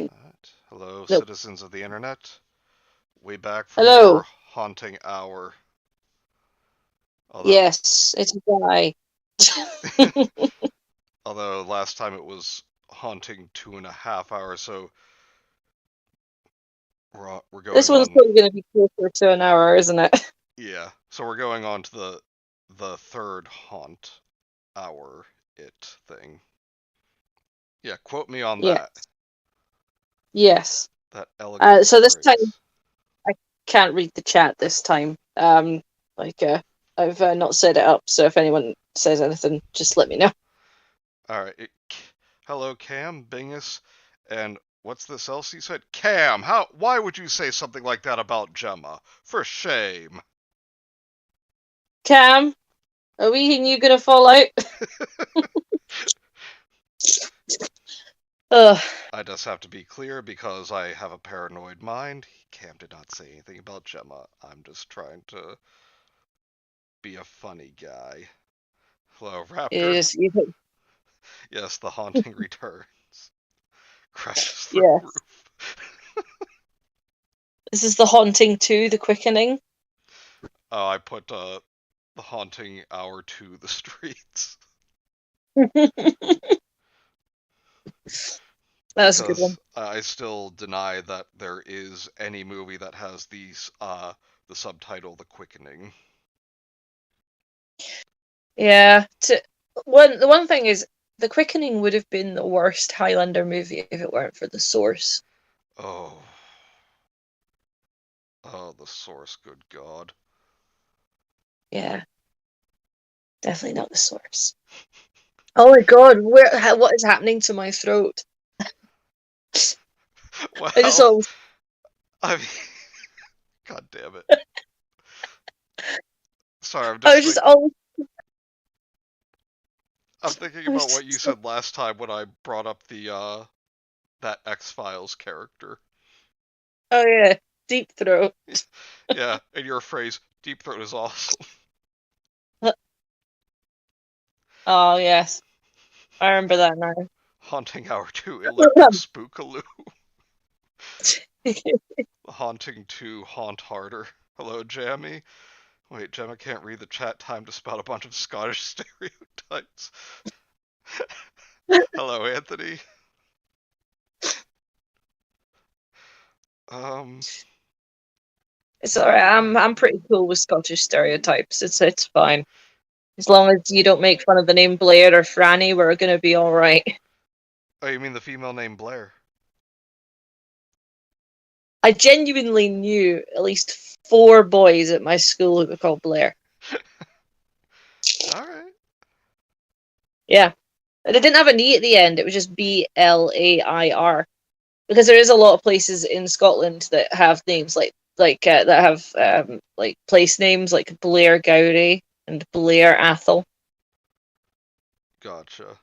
think. Hello, Nope. citizens of the internet. We back for more Hello. Haunting Hour. Although, Yes, it's a guy. although last time it was Haunting 2.5 hours, so we're This going one's on. probably going to be closer to an hour, isn't it? Yeah, so we're going on to the third haunt hour thing. Yeah, quote me on Yes. that. Yes. That elegant So this time phrase. I can't read the chat this time. Like I've not set it up, so if anyone says anything, just let me know. All right. Hello, Cam, Bingus, and what's this else he said? Cam, how? Why would you say something like that about Gemma? For shame. Cam, are we and you gonna fall out? Ugh. I just have to be clear because I have a paranoid mind. Cam did not say anything about Gemma. I'm just trying to be a funny guy. Hello, Raptor. Is you Yes, the haunting returns. Crashes through Yes. roof. This is the haunting 2, the quickening. I put the haunting hour to the streets. That's a good Because one. I still deny that there is any movie that has the subtitle The Quickening. Yeah. The one thing is, The Quickening would have been the worst Highlander movie if it weren't for the source. Oh. Oh, the source, good God. Yeah, definitely not the source. Oh my god, what is happening to my throat? I just Well, always, I mean, God damn it. Sorry, I was just always, I'm thinking I was about what you just, said last time when I brought up the that X-Files character. oh yeah, deep throat. Yeah, and your phrase "Deep Throat" is awesome. Oh yes, I remember that now. Haunting Hour 2, Electric Spookaloo. Haunting 2, Haunt Harder. Hello, Jammy. Wait, Gemma can't read the chat. Time to spout a bunch of Scottish stereotypes. Hello, Anthony. Um, It's alright. I'm pretty cool with Scottish stereotypes. It's fine as long as you don't make fun of the name Blair or Franny. We're gonna be all right. oh, you mean the female name Blair? I genuinely knew at least 4 boys at my school who were called Blair. All right. Yeah, and it didn't have an E at the end. It was just Blair, because there is a lot of places in Scotland that have names that have like place names like Blair Gowrie and Blair Athol. Gotcha.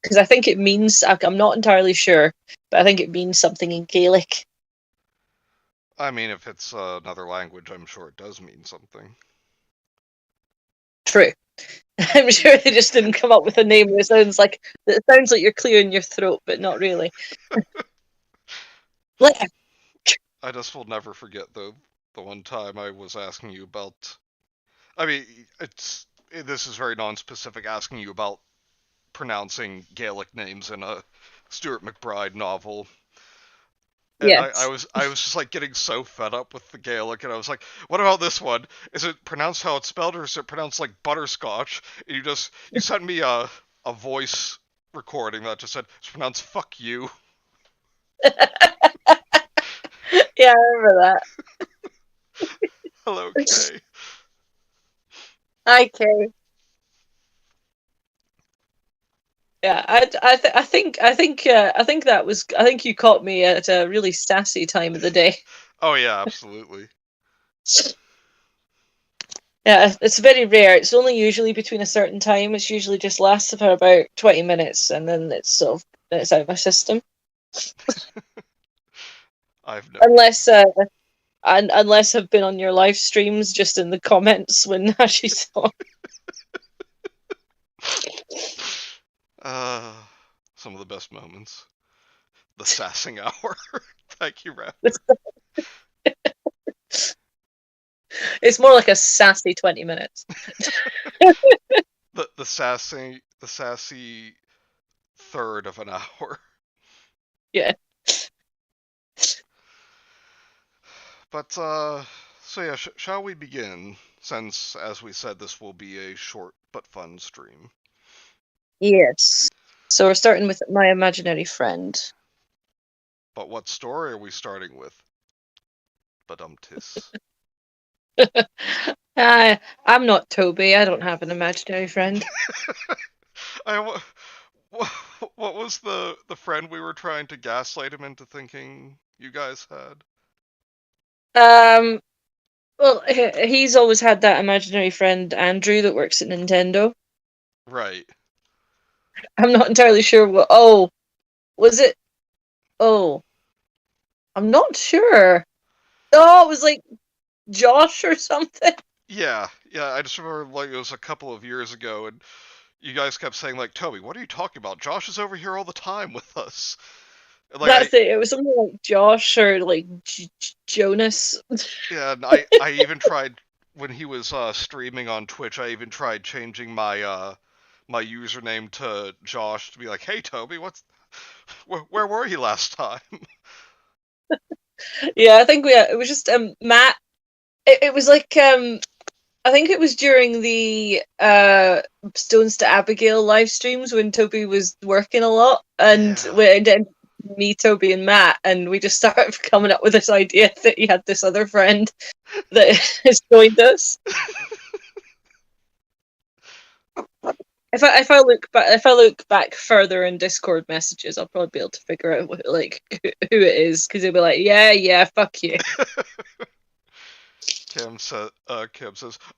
Because I think it means, I'm not entirely sure, but I think it means something in Gaelic. I mean, if it's another language, I'm sure it does mean something. True. I'm sure they just didn't come up with a name that sounds like you're clearing your throat, but not really. Blair. I just will never forget the one time I was asking you about. I mean, this is very non-specific. Asking you about pronouncing Gaelic names in a Stuart McBride novel, and Yes. I was just like getting so fed up with the Gaelic, and I was like, what about this one? Is it pronounced how it's spelled, or is it pronounced like butterscotch? And you sent me a voice recording that just said it's pronounced "fuck you." Yeah, I remember Hello, that. Kay. Okay. Yeah, I think that was, I think you caught me at a really sassy time of the day. Oh yeah, absolutely. Yeah, it's very rare. It's only usually between a certain time. It's usually just lasts for about 20 minutes, and then it's out of my system. I've noticed. Unless unless I've been on your live streams just in the comments when she's on. Uh, some of the best moments. the sassing hour. Thank you, Ram. It's more like a sassy 20 minutes. The sassy third of an hour. Yeah. But so yeah, shall we begin? Since, as we said, this will be a short but fun stream. Yes. So we're starting with my imaginary friend. But what story are we starting with? Badumtis. I'm not Toby. I don't have an imaginary friend. What was the friend we were trying to gaslight him into thinking you guys had? Well, he's always had that imaginary friend, Andrew, that works at Nintendo. Right. I'm not entirely sure what. Oh, was it? Oh, I'm not sure. Oh, it was like Josh or something. Yeah. I just remember like it was a couple of years ago, and you guys kept saying like, Toby, what are you talking about? Josh is over here all the time with us. And, like That's it. It was something like Josh or like Jonas. and I even tried when he was streaming on Twitch. I even tried changing my my username to Josh to be like, hey Toby, where were you last time? Yeah, I think it was just Matt. It was like I think it was during the Stones to Abigail live streams when Toby was working a lot, and Yeah. then me, Toby, and Matt, and we just started coming up with this idea that he had this other friend that has joined us. If I look back further in Discord messages, I'll probably be able to figure out like who it is, because he'll be like, yeah, fuck you. Kim says,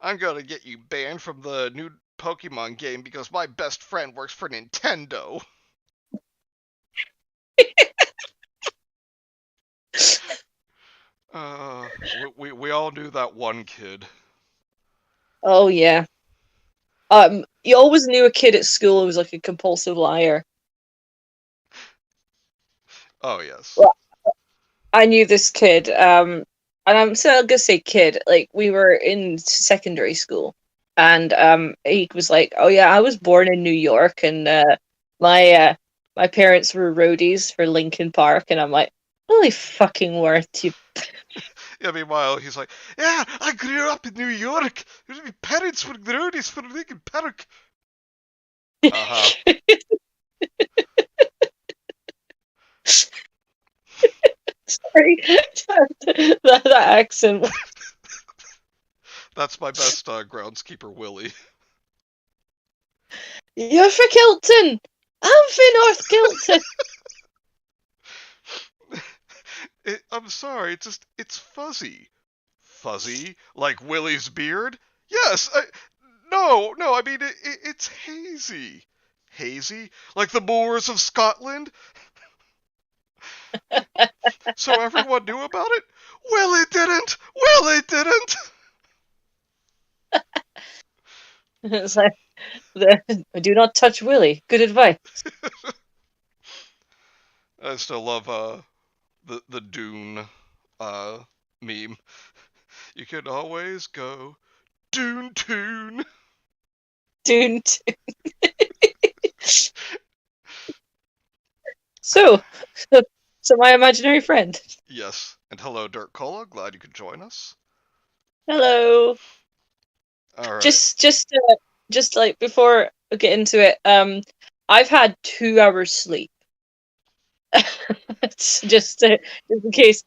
I'm gonna get you banned from the new Pokemon game because my best friend works for Nintendo. We all knew that one kid. Oh yeah. You always knew a kid at school who was like a compulsive liar. Oh yes. Well, I knew this kid, and I'm still gonna say kid. Like we were in secondary school, and he was like, "Oh yeah, I was born in New York, and my parents were roadies for Linkin Park," and I'm like, "Holy fucking worth you!" Yeah, meanwhile, he's like, yeah, I grew up in New York. My parents were roadies for Linkin Park. Uh-huh. Sorry, that accent. That's my best groundskeeper, Willie. You're for Kilton. I'm for North Kilton. I'm sorry, it's fuzzy. Fuzzy? Like Willie's beard? Yes, no, I mean, it's hazy. Hazy? Like the moors of Scotland? So everyone knew about it? Willie didn't! Willie didn't! It's like, do not touch Willie. Good advice. I still love the Dune meme. You can always go Dune Tune. Dune. So, so my imaginary friend. Yes, and hello Dirk Cola, glad you could join us. Hello. All right. Just like before I get into it, I've had 2 hours sleep. It's just in case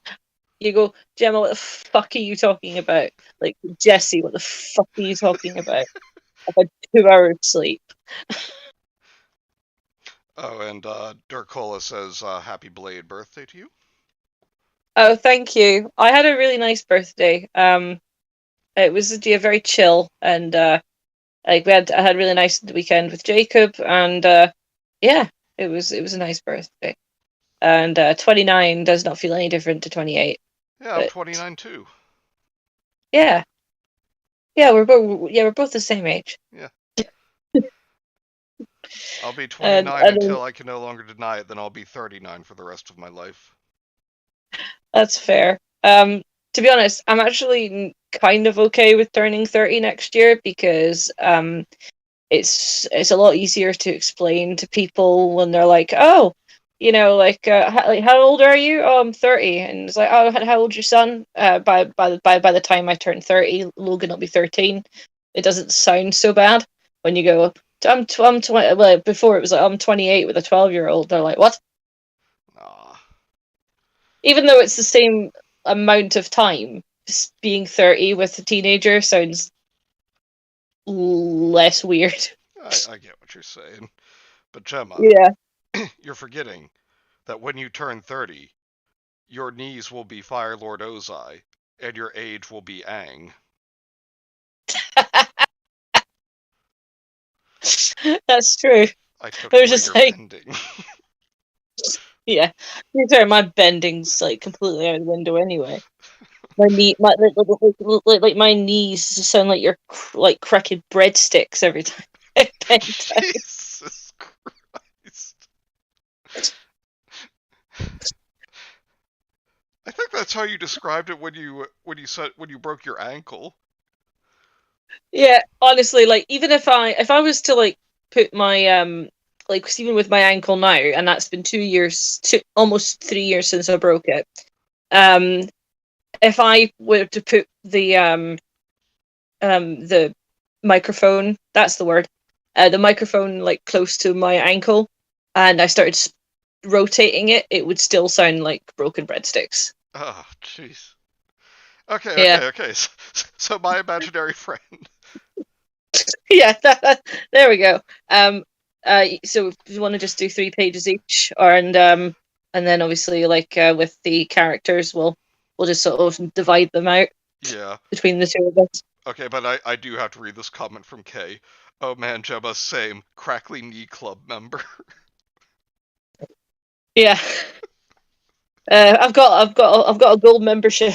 you go, Gemma, what the fuck are you talking about? Like, Jesse, what the fuck are you talking about? I've had 2 hours sleep. Oh, and Dirk Cola says happy belated birthday to you. Oh, thank you. I had a really nice birthday. It was a day very chill, and like I had a really nice weekend with Jacob, and yeah, it was a nice birthday. And 29 does not feel any different to 28. Yeah, I'm 29 too. Yeah, we're both the same age. Yeah. I'll be And 29 then until I can no longer deny it, then I'll be 39 for the rest of my life. that's fair. To be honest, I'm actually kind of okay with turning 30 next year because it's a lot easier to explain to people when they're like, oh, like how old are you? Oh, I'm 30, and it's like, oh, how old's your son? By the time I turn 30, Logan will be 13. It doesn't sound so bad when you go, I'm 20. Well, before it was like I'm 28 with a 12-year-old. They're like, what? Ah. Even though it's the same amount of time, being 30 with a teenager sounds less weird. I get what you're saying. But Gemma, Yeah. you're forgetting that when you turn 30, your knees will be Fire Lord Ozai, and your age will be Aang. That's true. I took I was away just your like, bending. yeah. Sorry, my bending's like completely out of the window anyway. My knee, like my knees sound like you're like cracking breadsticks every time I bend down. Jesus Christ. I think that's how you described it when you broke your ankle. Yeah, honestly, like even if I was to like put my like 'cause even with my ankle now, and that's been 2 years, almost 3 years since I broke it. Um, if I were to put the microphone, that's the word, the microphone like close to my ankle, and I started rotating it, it would still sound like broken breadsticks. Oh, jeez. Okay, Yeah, okay, okay. So my imaginary friend. yeah. There we go. So if you want to just do 3 pages each, and then obviously like with the characters, we'll just sort of divide them out Yeah. between the two of us. Okay, but I do have to read this comment from Kay. Oh man, Gemma, same. Crackly Knee Club member. Yeah. I've got a gold membership.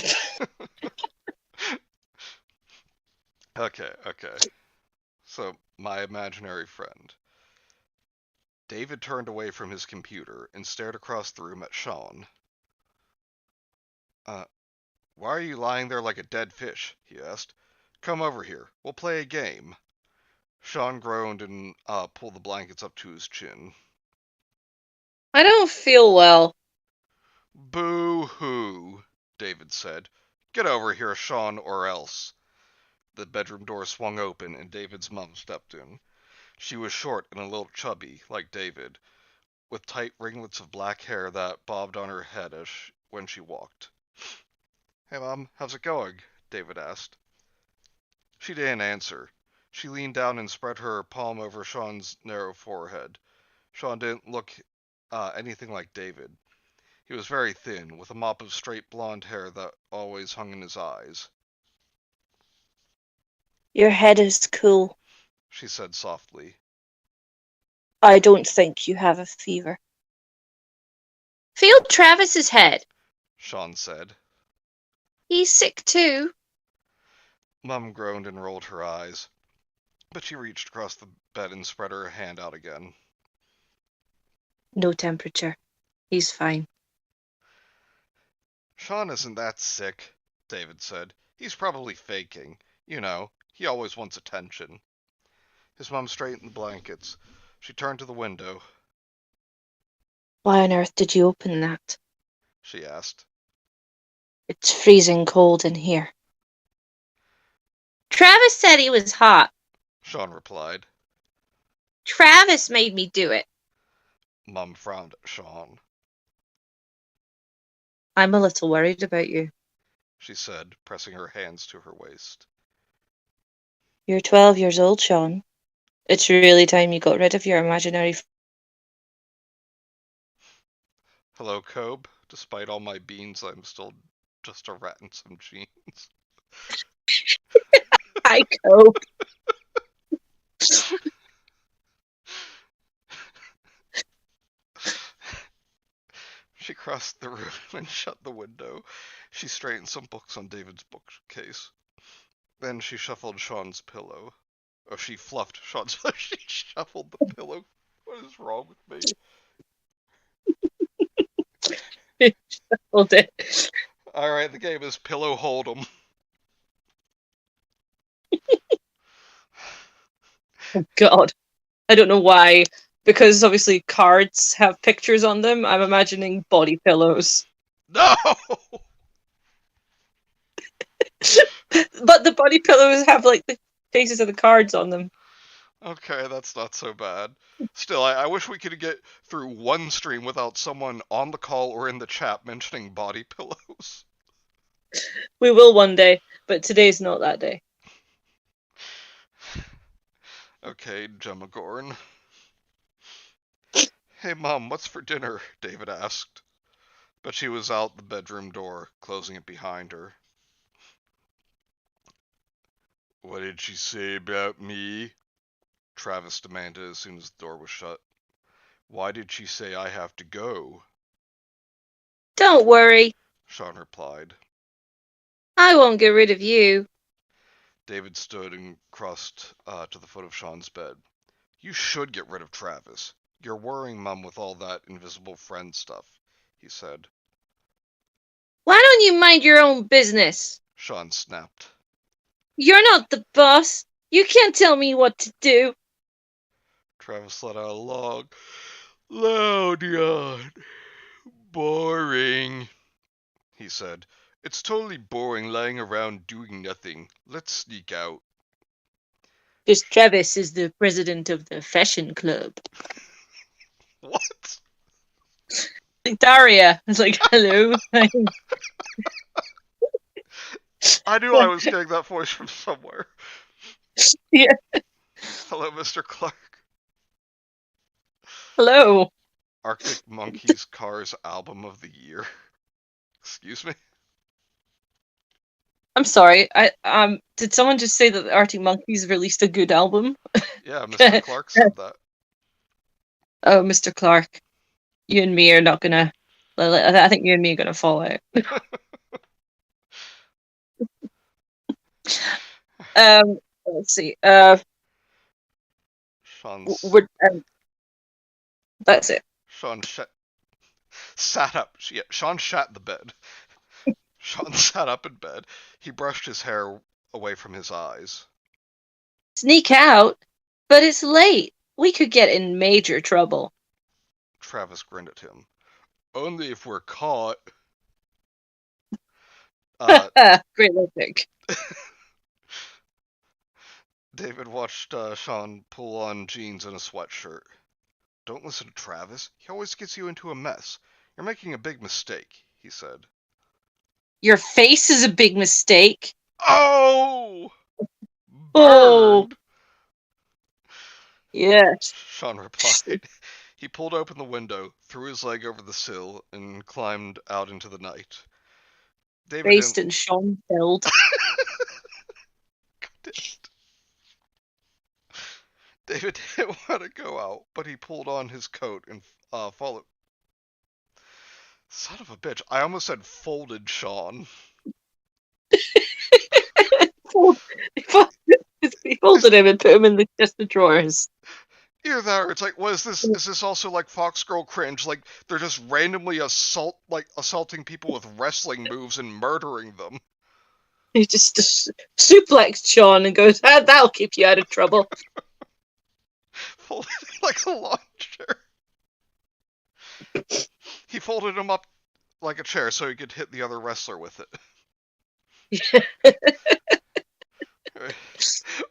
Okay, okay. So, my imaginary friend. David turned away from his computer and stared across the room at Sean. Uh, why are you lying there like a dead fish? He asked. Come over here. We'll play a game. Sean groaned and pulled the blankets up to his chin. I don't feel well. Boo-hoo, David said. Get over here, Sean, or else. The bedroom door swung open and David's mum stepped in. She was short and a little chubby, like David, with tight ringlets of black hair that bobbed on her head when she walked. Hey, Mom, how's it going? David asked. She didn't answer. She leaned down and spread her palm over Sean's narrow forehead. Sean didn't look anything like David. He was very thin, with a mop of straight blonde hair that always hung in his eyes. Your head is cool. She said softly. I don't think you have a fever. Feel Travis's head. Sean said. He's sick too. Mum groaned and rolled her eyes, but she reached across the bed and spread her hand out again. No temperature. He's fine. Sean isn't that sick, David said. He's probably faking. You know, he always wants attention. His mum straightened the blankets. She turned to the window. Why on earth did you open that? She asked. It's freezing cold in here. Travis said he was hot. Sean replied. Travis made me do it. Mum frowned at Sean. I'm a little worried about you. She said, pressing her hands to her waist. You're 12 years old, Sean. It's really time you got rid of your imaginary. Hello, Cobe. Despite all my beans, I'm still just a rat in some jeans. Hi, Cope. She crossed the room and shut the window. She straightened some books on David's bookcase. Then she shuffled Sean's pillow. Oh, she fluffed Sean's. She shuffled the pillow What is wrong with me? Hold it. Alright, the game is Pillow Hold'em. Oh God, I don't know why. Because obviously cards have pictures on them. I'm imagining body pillows, No! but the body pillows have like the faces of the cards on them. Okay, that's not so bad. Still, I wish we could get through one stream without someone on the call or in the chat mentioning body pillows. We will one day, but today's not that day. Okay, Gemma Gorn. Hey Mom, what's for dinner? David asked. But she was out the bedroom door, closing it behind her. What did she say about me? Travis demanded as soon as the door was shut. Why did she say I have to go? Don't worry, Sean replied. I won't get rid of you. David stood and crossed to the foot of Sean's bed. You should get rid of Travis. You're worrying Mum with all that invisible friend stuff, he said. Why don't you mind your own business? Sean snapped. You're not the boss. You can't tell me what to do. Travis let out a long, loud yawn. Boring, he said. It's totally boring lying around doing nothing. Let's sneak out. Because Travis is the president of the fashion club. What? Like Daria is like, hello. I knew I was getting that voice from somewhere. Yeah. Hello, Mr. Clark. Hello. Arctic Monkeys Cars Album of the Year. Excuse me? I'm sorry. Did someone just say that the Arctic Monkeys released a good album? Yeah, Mr. Clark said that. Oh, Mr. Clark, you and me are not gonna. I think you and me are gonna fall out. Let's see. Sean's... We're that's it. Sean sat up. Yeah, Sean shat the bed. Sean sat up in bed. He brushed his hair away from his eyes. Sneak out, but it's late. We could get in major trouble. Travis grinned at him. Only if we're caught. Great logic. David watched Sean pull on jeans and a sweatshirt. Don't listen to Travis. He always gets you into a mess. You're making a big mistake, he said. Your face is a big mistake. Oh! Oh, Burned! yes. Sean replied. He pulled open the window, threw his leg over the sill, and climbed out into the night. David Based didn't... in Schoenfeld. David didn't want to go out, but he pulled on his coat and followed. Son of a bitch. I almost said folded Sean. He folded him and put him in the chest of drawers. Either that or it's like, what is this? Is this also like Fox Girl cringe? Like, they're just randomly assaulting people with wrestling moves and murdering them. He just suplexed Sean and goes, that'll keep you out of trouble. Folded like a lawn chair. He folded him up like a chair so he could hit the other wrestler with it.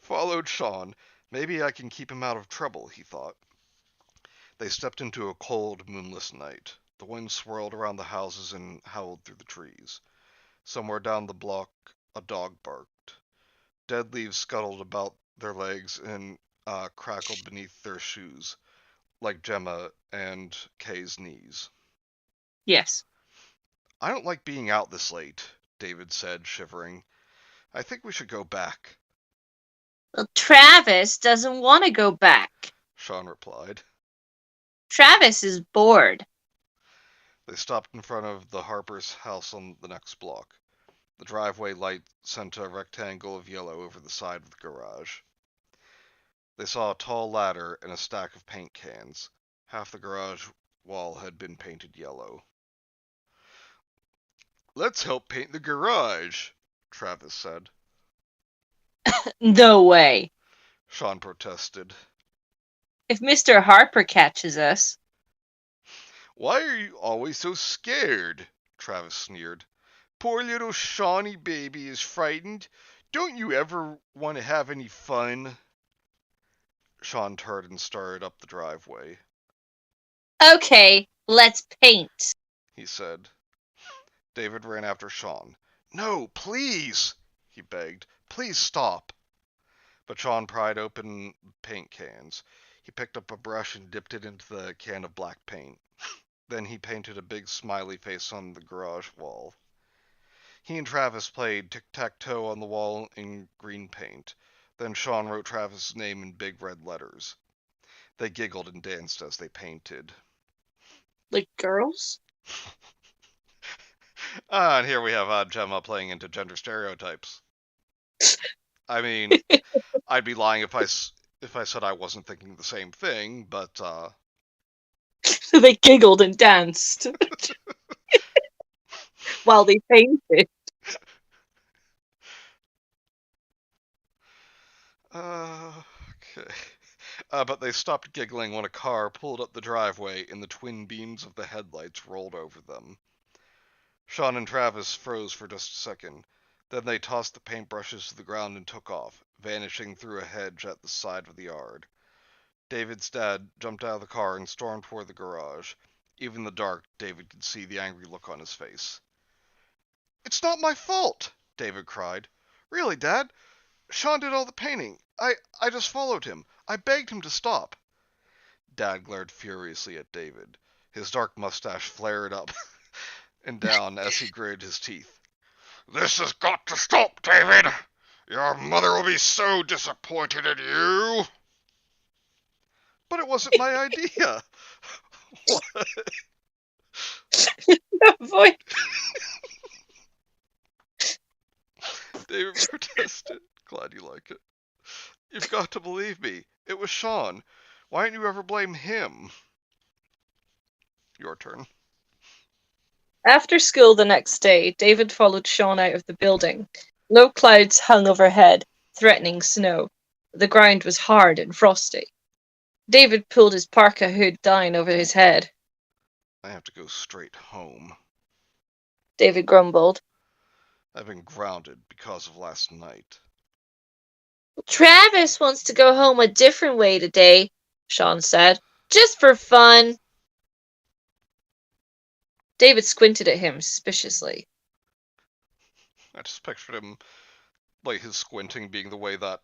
Followed Sean. Maybe I can keep him out of trouble, he thought. They stepped into a cold, moonless night. The wind swirled around the houses and howled through the trees. Somewhere down the block, a dog barked. Dead leaves scuttled about their legs and crackled beneath their shoes, like Gemma and Kay's knees. Yes. I don't like being out this late, David said, shivering. I think we should go back. Well, Travis doesn't want to go back. Sean replied. Travis is bored. They stopped in front of the Harper's house on the next block. The driveway light sent a rectangle of yellow over the side of the garage. They saw a tall ladder and a stack of paint cans. Half the garage wall had been painted yellow. "Let's help paint the garage," Travis said. No way. Sean protested. If Mr. Harper catches us. "Why are you always so scared?" Travis sneered. "Poor little Shawnee baby is frightened. Don't you ever want to have any fun?" Sean turned and started up the driveway. Okay, let's paint, he said. David ran after Sean. "No, please," he begged. "Please stop." But Sean pried open paint cans. He picked up a brush and dipped it into the can of black paint. Then he painted a big smiley face on the garage wall. He and Travis played tic-tac-toe on the wall in green paint. Then Sean wrote Travis' name in big red letters. They giggled and danced as they painted. Like girls? And here we have Gemma playing into gender stereotypes. I mean, I'd be lying if I said I wasn't thinking the same thing, but They giggled and danced while they painted. Okay. But they stopped giggling when a car pulled up the driveway and the twin beams of the headlights rolled over them. Sean and Travis froze for just a second. Then they tossed the paintbrushes to the ground and took off, vanishing through a hedge at the side of the yard. David's dad jumped out of the car and stormed toward the garage. Even in the dark, David could see the angry look on his face. "It's not my fault!" David cried. "Really, Dad? Sean did all the painting. I just followed him. I begged him to stop." Dad glared furiously at David. His dark mustache flared up and down as he gritted his teeth. "This has got to stop, David! Your mother will be so disappointed in you!" "But it wasn't my idea!" What? Voice. David protested. "Glad you like it. You've got to believe me. It was Sean. Why didn't you ever blame him?" Your turn. After school the next day, David followed Sean out of the building. Low clouds hung overhead, threatening snow. The ground was hard and frosty. David pulled his parka hood down over his head. "I have to go straight home," David grumbled. "I've been grounded because of last night." Travis wants to go home a different way today, Sean said. Just for fun. David squinted at him suspiciously. I just pictured him, like, his squinting being the way that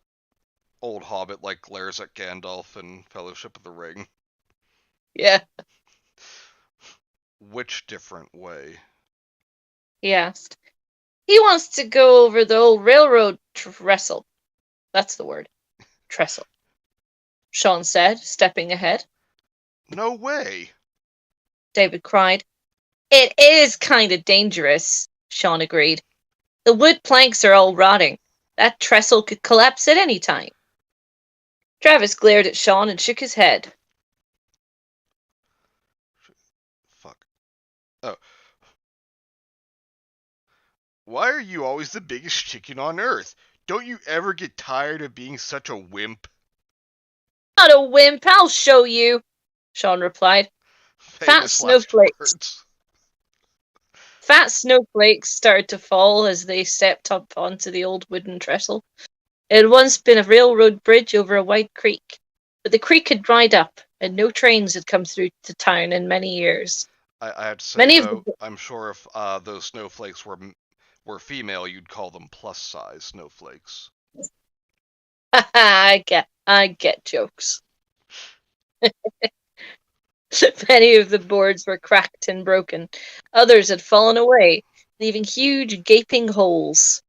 old hobbit, like, glares at Gandalf in Fellowship of the Ring. Yeah. "Which different way?" He asked. He wants to go over the old railroad trestle. That's the word. Trestle. Sean said, stepping ahead. "No way!" David cried. It is kind of dangerous, Sean agreed. The wood planks are all rotting. That trestle could collapse at any time. Travis glared at Sean and shook his head. Fuck. Oh. "Why are you always the biggest chicken on Earth? Don't you ever get tired of being such a wimp?" Not a wimp, I'll show you, Sean replied. Fat snowflakes started to fall as they stepped up onto the old wooden trestle. It had once been a railroad bridge over a wide creek, but the creek had dried up, and no trains had come through to town in many years. I have to say, Many though, of the... I'm sure if those snowflakes were female, you'd call them plus-size snowflakes. I get jokes. Many of the boards were cracked and broken. Others had fallen away, leaving huge gaping holes.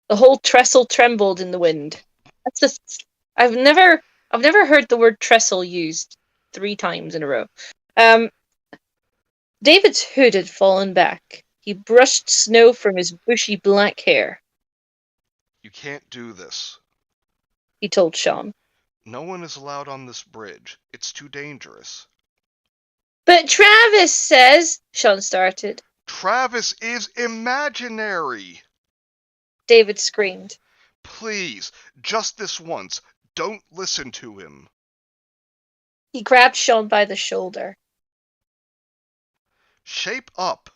The whole trestle trembled in the wind. That's just I've never heard the word trestle used 3 times in a row. David's hood had fallen back. He brushed snow from his bushy black hair. "You can't do this," he told Sean. No one is allowed on this bridge. It's too dangerous. But Travis says, Sean started. Travis is imaginary! David screamed. Please, just this once, don't listen to him. He grabbed Sean by the shoulder. Shape up.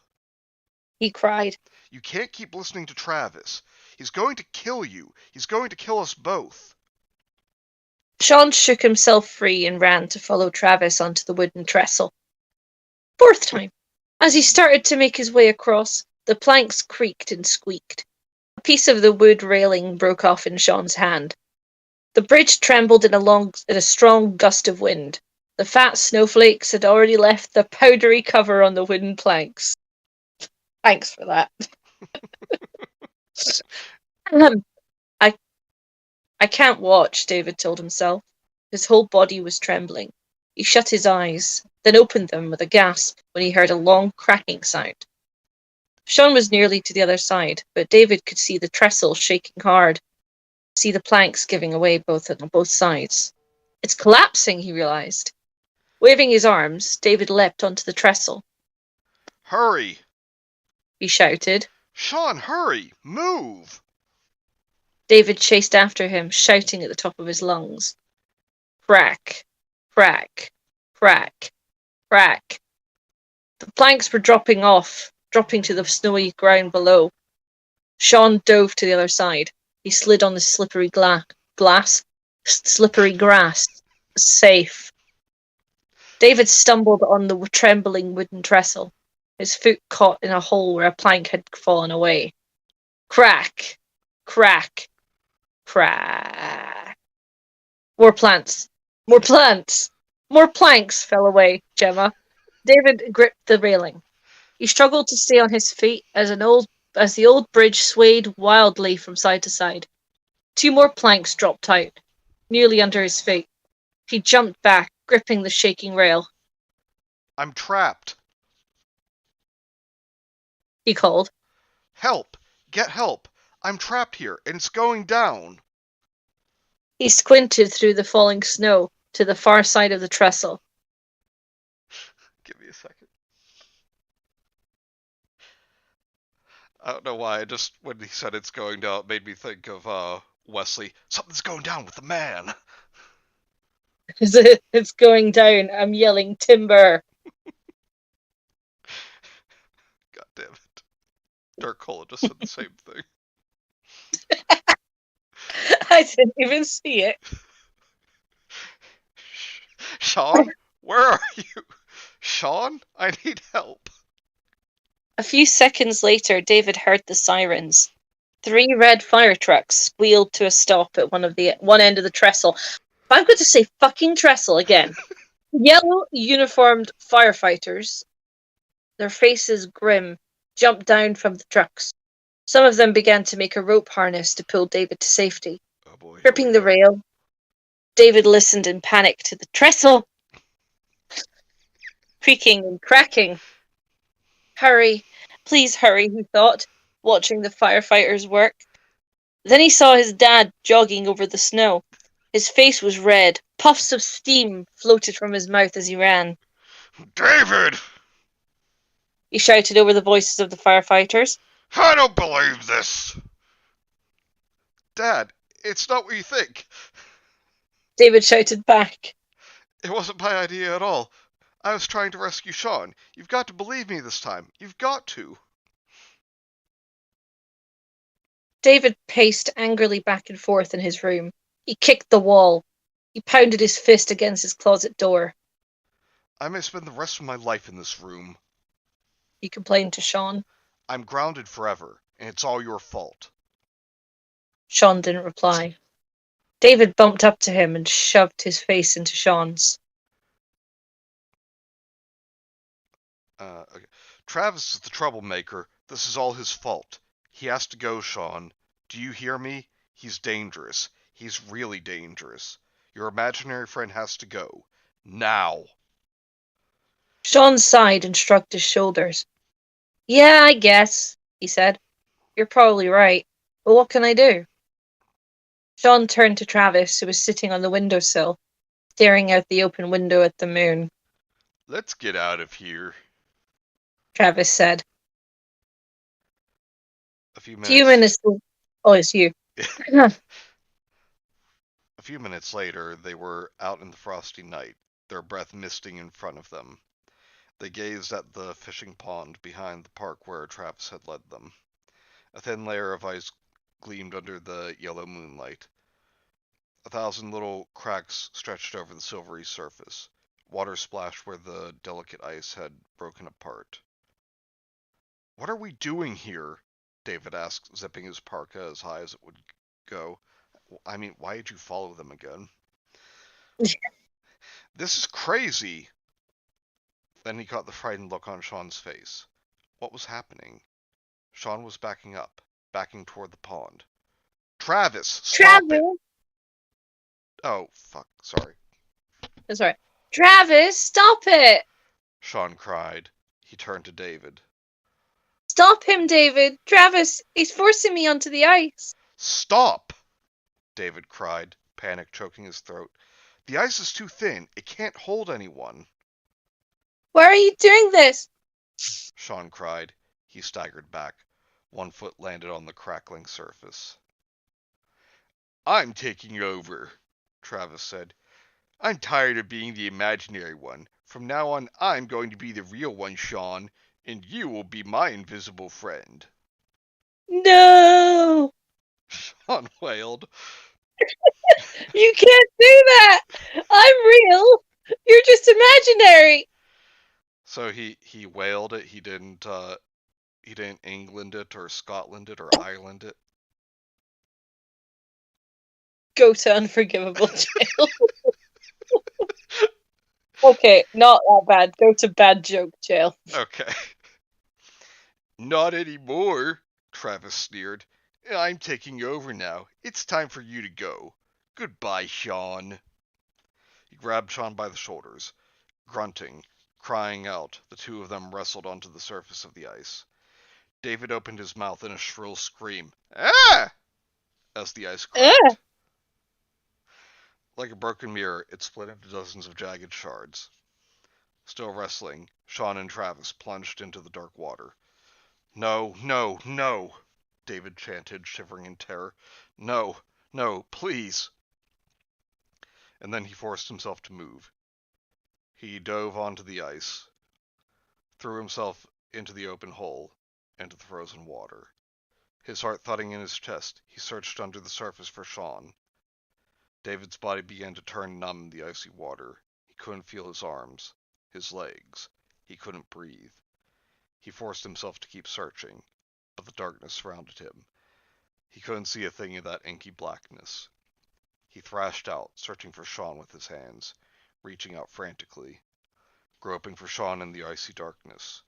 He cried. You can't keep listening to Travis. He's going to kill you. He's going to kill us both. Sean shook himself free and ran to follow Travis onto the wooden trestle. Fourth time. As he started to make his way across, the planks creaked and squeaked. A piece of the wood railing broke off in Sean's hand. The bridge trembled in a strong gust of wind. The fat snowflakes had already left the powdery cover on the wooden planks. Thanks for that. I can't watch, David told himself. His whole body was trembling. He shut his eyes, then opened them with a gasp when he heard a long cracking sound. Sean was nearly to the other side, but David could see the trestle shaking hard, see the planks giving away on both sides. It's collapsing, he realized. Waving his arms, David leapt onto the trestle. Hurry! He shouted. Sean, hurry! Move! David chased after him, shouting at the top of his lungs. Crack, crack, crack, crack. The planks were dropping to the snowy ground below. Sean dove to the other side. He slid on the slippery slippery grass. Safe. David stumbled on the trembling wooden trestle. His foot caught in a hole where a plank had fallen away. Crack, crack, crack. More plants. More plants. More planks fell away, Gemma. David gripped the railing. He struggled to stay on his feet as the old bridge swayed wildly from side to side. 2 more planks dropped out, nearly under his feet. He jumped back, gripping the shaking rail. I'm trapped. He called. Help! Get help! I'm trapped here, and it's going down. He squinted through the falling snow to the far side of the trestle. Give me a second. I don't know why, when he said it's going down, it made me think of Wesley. Something's going down with the man. It's going down. I'm yelling timber. God damn it. Dark Cola just said the same thing. I didn't even see it. Sean, where are you? Sean, I need help. A few seconds later, David heard the sirens. 3 red fire trucks squealed to a stop at one end of the trestle. If I'm going to say fucking trestle again. Yellow uniformed firefighters, their faces grim, jumped down from the trucks. Some of them began to make a rope harness to pull David to safety. Oh boy, Gripping the rail, David listened in panic to the trestle creaking and cracking. Hurry, please hurry, he thought, watching the firefighters work. Then he saw his dad jogging over the snow. His face was red. Puffs of steam floated from his mouth as he ran. David! He shouted over the voices of the firefighters. I don't believe this! Dad, it's not what you think. David shouted back. It wasn't my idea at all. I was trying to rescue Sean. You've got to believe me this time. You've got to. David paced angrily back and forth in his room. He kicked the wall. He pounded his fist against his closet door. I may spend the rest of my life in this room. He complained to Sean. I'm grounded forever, and it's all your fault. Sean didn't reply. David bumped up to him and shoved his face into Sean's. Okay. Travis is the troublemaker. This is all his fault. He has to go, Sean. Do you hear me? He's dangerous. He's really dangerous. Your imaginary friend has to go. Now. Sean sighed and shrugged his shoulders. Yeah, I guess, he said. You're probably right. But what can I do? Sean turned to Travis, who was sitting on the windowsill, staring out the open window at the moon. Let's get out of here. Travis said. A few A few minutes. minutes. Oh, it's you. A few minutes later, they were out in the frosty night, their breath misting in front of them. They gazed at the fishing pond behind the park where Travis had led them. A thin layer of ice gleamed under the yellow moonlight. 1,000 little cracks stretched over the silvery surface. Water splashed where the delicate ice had broken apart. What are we doing here? David asked, zipping his parka as high as it would go. I mean, why did you follow them again? This is crazy! Then he caught the frightened look on Sean's face. What was happening? Sean was backing up, backing toward the pond. Travis, stop Travis! it! Oh, fuck, sorry. Sorry. Travis, stop it! Sean cried. He turned to David. Stop him, David! Travis, he's forcing me onto the ice. Stop! David cried, panic choking his throat. The ice is too thin. It can't hold anyone. Why are you doing this? Sean cried. He staggered back. One foot landed on the crackling surface. I'm taking over, Travis said. I'm tired of being the imaginary one. From now on, I'm going to be the real one, Sean, and you will be my invisible friend. No! Sean wailed. You can't do that! I'm real! You're just imaginary! So he wailed it. He didn't England it or Scotland it or Ireland it. Go to unforgivable jail. Okay, not that bad. Go to bad joke jail. Okay. Not anymore, Travis sneered. I'm taking over now. It's time for you to go. Goodbye, Sean. He grabbed Sean by the shoulders. Grunting, crying out, the two of them wrestled onto the surface of the ice. David opened his mouth in a shrill scream. Ah! As the ice cracked. Like a broken mirror, it split into dozens of jagged shards. Still wrestling, Sean and Travis plunged into the dark water. No, no, no, David chanted, shivering in terror. No, no, please. And then he forced himself to move. He dove onto the ice, threw himself into the open hole, into the frozen water. His heart thudding in his chest, he searched under the surface for Sean. David's body began to turn numb in the icy water. He couldn't feel his arms, his legs. He couldn't breathe. He forced himself to keep searching, but the darkness surrounded him. He couldn't see a thing in that inky blackness. He thrashed out, searching for Sean with his hands, reaching out frantically, groping for Sean in the icy darkness.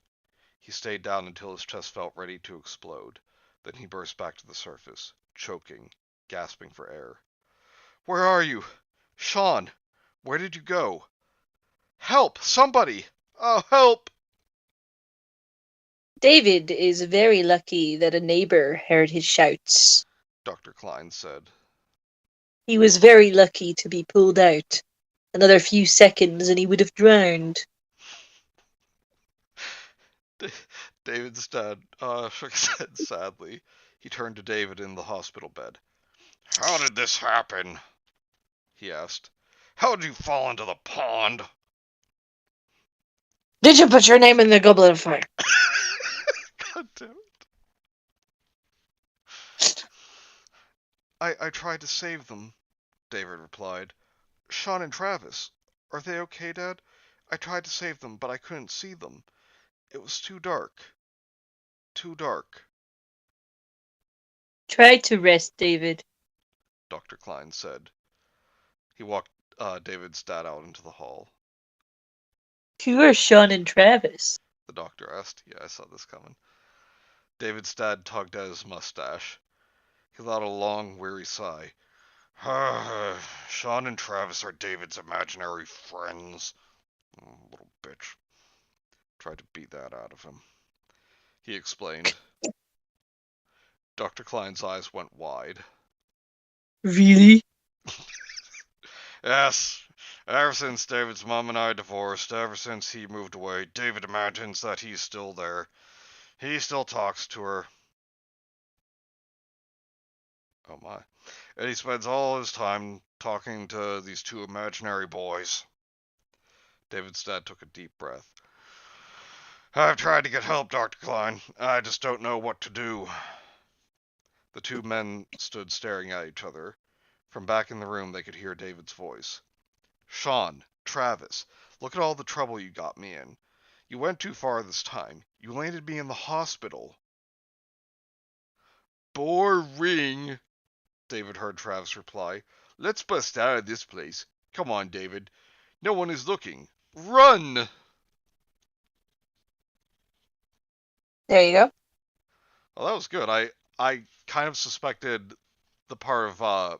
He stayed down until his chest felt ready to explode. Then he burst back to the surface, choking, gasping for air. Where are you? Sean! Where did you go? Help! Somebody! Oh, help! David is very lucky that a neighbor heard his shouts. Dr. Klein said. He was very lucky to be pulled out. Another few seconds and he would have drowned. David's dad shook his head sadly. He turned to David in the hospital bed. How did this happen? He asked. How did you fall into the pond? Did you put your name in the goblet of fire? God damn it. I tried to save them, David replied. Sean and Travis. Are they okay, Dad? I tried to save them, but I couldn't see them. It was too dark. Too dark. Try to rest, David, Dr. Klein said. He walked David's dad out into the hall. Who are Sean and Travis? The doctor asked. Yeah, I saw this coming. David's dad tugged at his mustache. He let out a long, weary sigh. Sean and Travis are David's imaginary friends. Little bitch. Tried to beat that out of him. He explained. Dr. Klein's eyes went wide. Really? Yes. Ever since David's mom and I divorced, ever since he moved away, David imagines that he's still there. He still talks to her. Oh my. And he spends all his time talking to these two imaginary boys. David's dad took a deep breath. I've tried to get help, Dr. Klein. I just don't know what to do. The two men stood staring at each other. From back in the room, they could hear David's voice. Sean, Travis, look at all the trouble you got me in. You went too far this time. You landed me in the hospital. Boring, David heard Travis reply. Let's bust out of this place. Come on, David. No one is looking. Run! There you go. Well, that was good. I kind of suspected the part of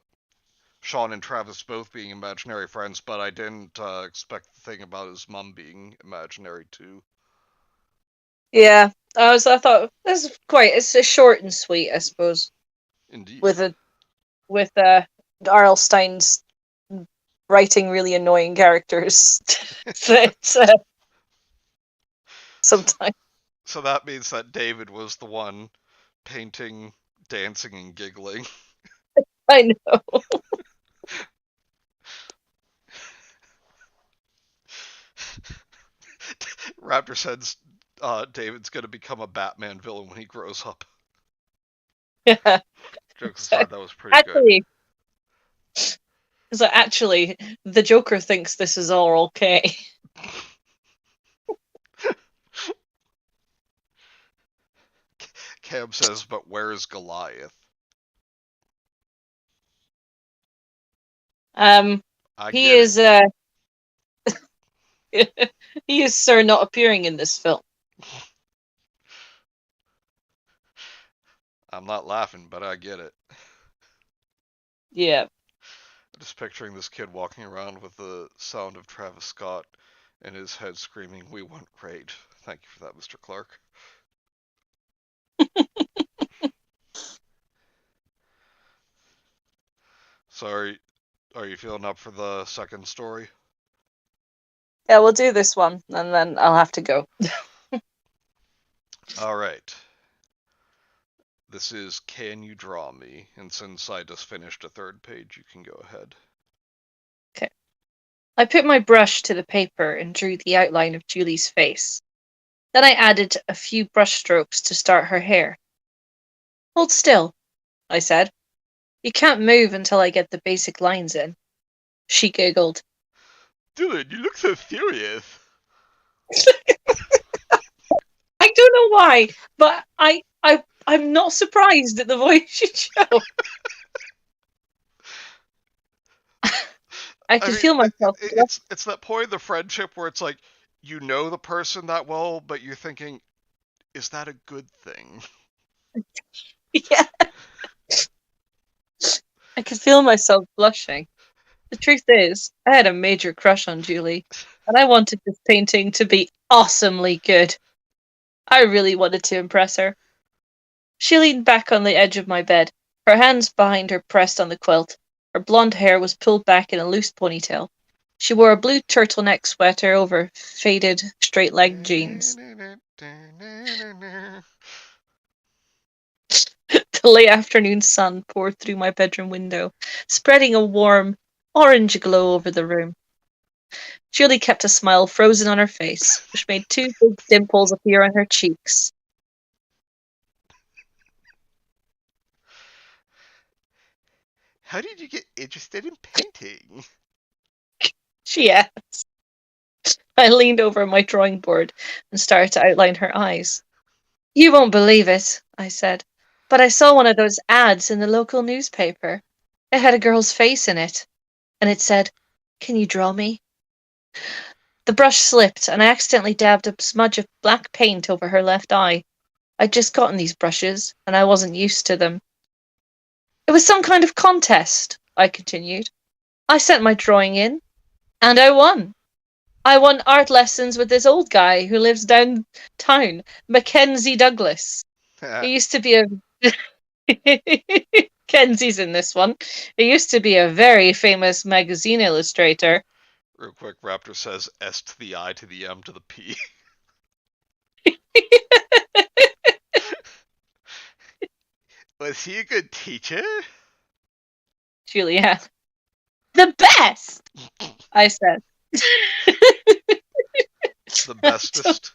Sean and Travis both being imaginary friends, but I didn't expect the thing about his mum being imaginary too. Yeah, I thought this is it's a short and sweet, I suppose. Indeed. With R.L. Stein's writing really annoying characters that sometimes. So that means that David was the one painting, dancing, and giggling. I know. Raptor says David's gonna become a Batman villain when he grows up. Yeah. Jokes aside, that was pretty good. So actually, the Joker thinks this is all okay. Cam says, but where is Goliath? He is he is Sir not appearing in this film. I'm not laughing, but I get it. Yeah. Just picturing this kid walking around with the sound of Travis Scott in his head screaming, "We want raid." Thank you for that, Mr. Clark. Sorry, are you feeling up for the second story? Yeah, we'll do this one, and then I'll have to go. All right. This is Can You Draw Me? And since I just finished a third page, you can go ahead. Okay. I put my brush to the paper and drew the outline of Julie's face. Then I added a few brush strokes to start her hair. Hold still, I said. You can't move until I get the basic lines in. She giggled. Dylan, you look so serious. I don't know why, but I'm not surprised at the voice you chose. I can feel myself. It's that point in the friendship where it's like, you know the person that well, but you're thinking, is that a good thing? Yeah. I could feel myself blushing. The truth is, I had a major crush on Julie, and I wanted this painting to be awesomely good. I really wanted to impress her. She leaned back on the edge of my bed, her hands behind her pressed on the quilt. Her blonde hair was pulled back in a loose ponytail. She wore a blue turtleneck sweater over faded, straight-legged jeans. The late afternoon sun poured through my bedroom window, spreading a warm, orange glow over the room. Julie kept a smile frozen on her face, which made two big dimples appear on her cheeks. How did you get interested in painting? She asked. I leaned over my drawing board and started to outline her eyes. You won't believe it, I said, but I saw one of those ads in the local newspaper. It had a girl's face in it, and it said, "Can you draw me?" The brush slipped, and I accidentally dabbed a smudge of black paint over her left eye. I'd just gotten these brushes, and I wasn't used to them. It was some kind of contest, I continued. I sent my drawing in, and I won. I won art lessons with this old guy who lives downtown, Mackenzie Douglas. He used to be a Kenzie's in this one. He used to be a very famous magazine illustrator. Real quick, Raptor says S to the I to the M to the P. Was he a good teacher? Julia. The best! I said. The bestest.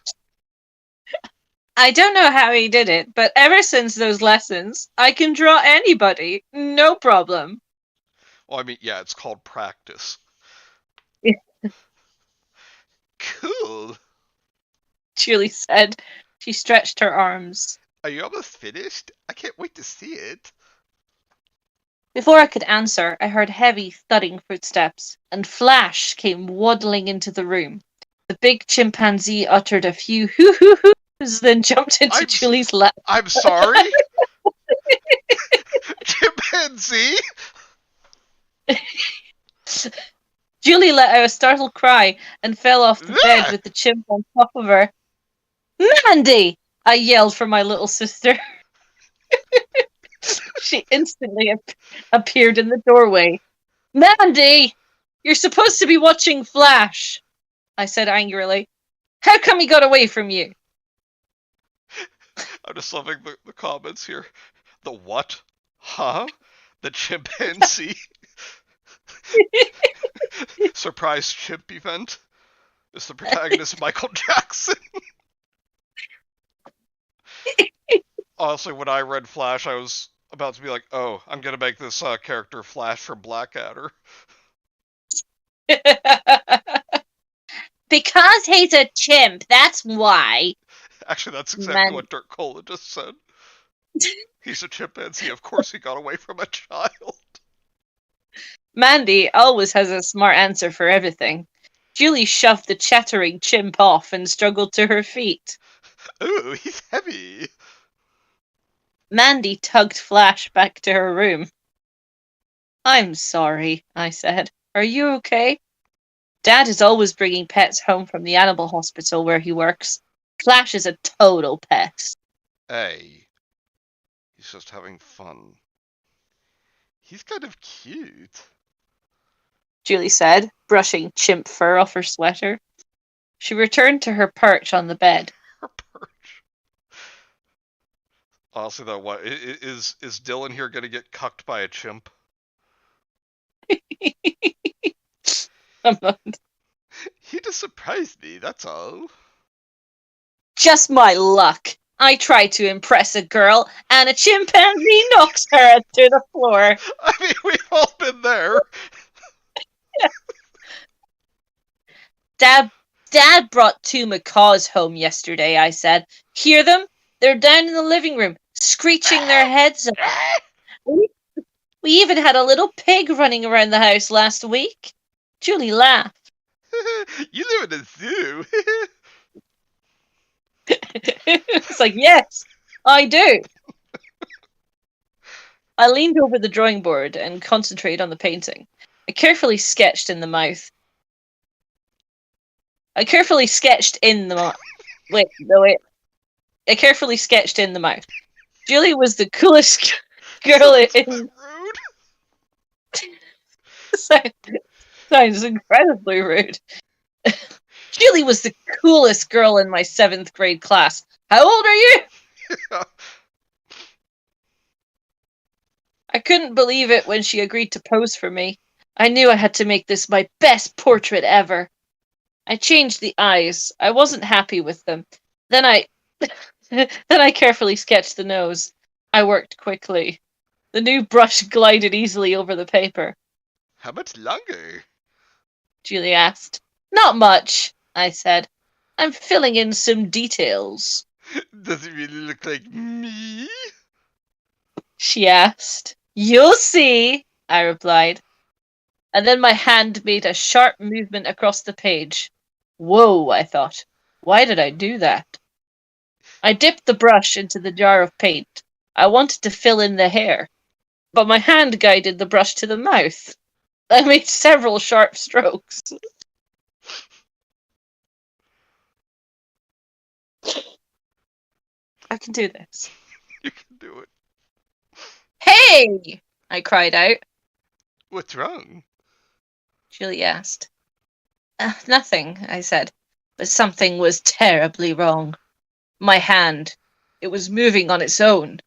I don't know how he did it, but ever since those lessons, I can draw anybody. No problem. Well, I mean, yeah, it's called practice. Yeah. Cool. Julie said. She stretched her arms. Are you almost finished? I can't wait to see it. Before I could answer, I heard heavy, thudding footsteps, and Flash came waddling into the room. The big chimpanzee uttered a few hoo-hoo-hoos, then jumped into Julie's lap. I'm sorry? Chimpanzee? Julie let out a startled cry and fell off the bed with the chimp on top of her. Mandy! I yelled for my little sister. She instantly appeared in the doorway. Mandy! You're supposed to be watching Flash, I said angrily. How come he got away from you? I'm just loving the comments here. The what? Huh? The chimpanzee? Surprise chimp event? Is the protagonist Michael Jackson? Honestly, when I read Flash, I was about to be like, oh, I'm gonna make this character Flash from Blackadder. Because he's a chimp, that's why. Actually, that's exactly what Dirk Cola just said. He's a chimpanzee, of course he got away from a child. Mandy always has a smart answer for everything. Julie shoved the chattering chimp off and struggled to her feet. Ooh, he's heavy. Mandy tugged Flash back to her room. I'm sorry, I said. Are you okay? Dad is always bringing pets home from the animal hospital where he works. Flash is a total pest. Hey, he's just having fun. He's kind of cute, Julie said, brushing chimp fur off her sweater. She returned to her perch on the bed. Her perch. Honestly, though, what is Dylan here gonna get cucked by a chimp? I'm not. He just surprised me, that's all. Just my luck. I try to impress a girl, and a chimpanzee knocks her to the floor. I mean, we've all been there. Dad brought 2 macaws home yesterday, I said. Hear them? They're down in the living room, screeching their heads off. We even had a little pig running around the house last week. Julie laughed. You live in a zoo. It's like, yes, I do. I leaned over the drawing board and concentrated on the painting. I carefully sketched in the mouth. I carefully sketched in the mouth. Julie was the coolest girl in... Sounds incredibly rude. Julie was the coolest girl in my 7th grade class. How old are you? I couldn't believe it when she agreed to pose for me. I knew I had to make this my best portrait ever. I changed the eyes. I wasn't happy with them. Then I carefully sketched the nose. I worked quickly. The new brush glided easily over the paper. How much longer? Julie asked. Not much, I said. I'm filling in some details. Does it really look like me? She asked. You'll see, I replied. And then my hand made a sharp movement across the page. Whoa, I thought. Why did I do that? I dipped the brush into the jar of paint. I wanted to fill in the hair, but my hand guided the brush to the mouth. I made several sharp strokes. I can do this. You can do it. Hey! I cried out. What's wrong? Julie asked. Nothing, I said, but something was terribly wrong. My hand. It was moving on its own.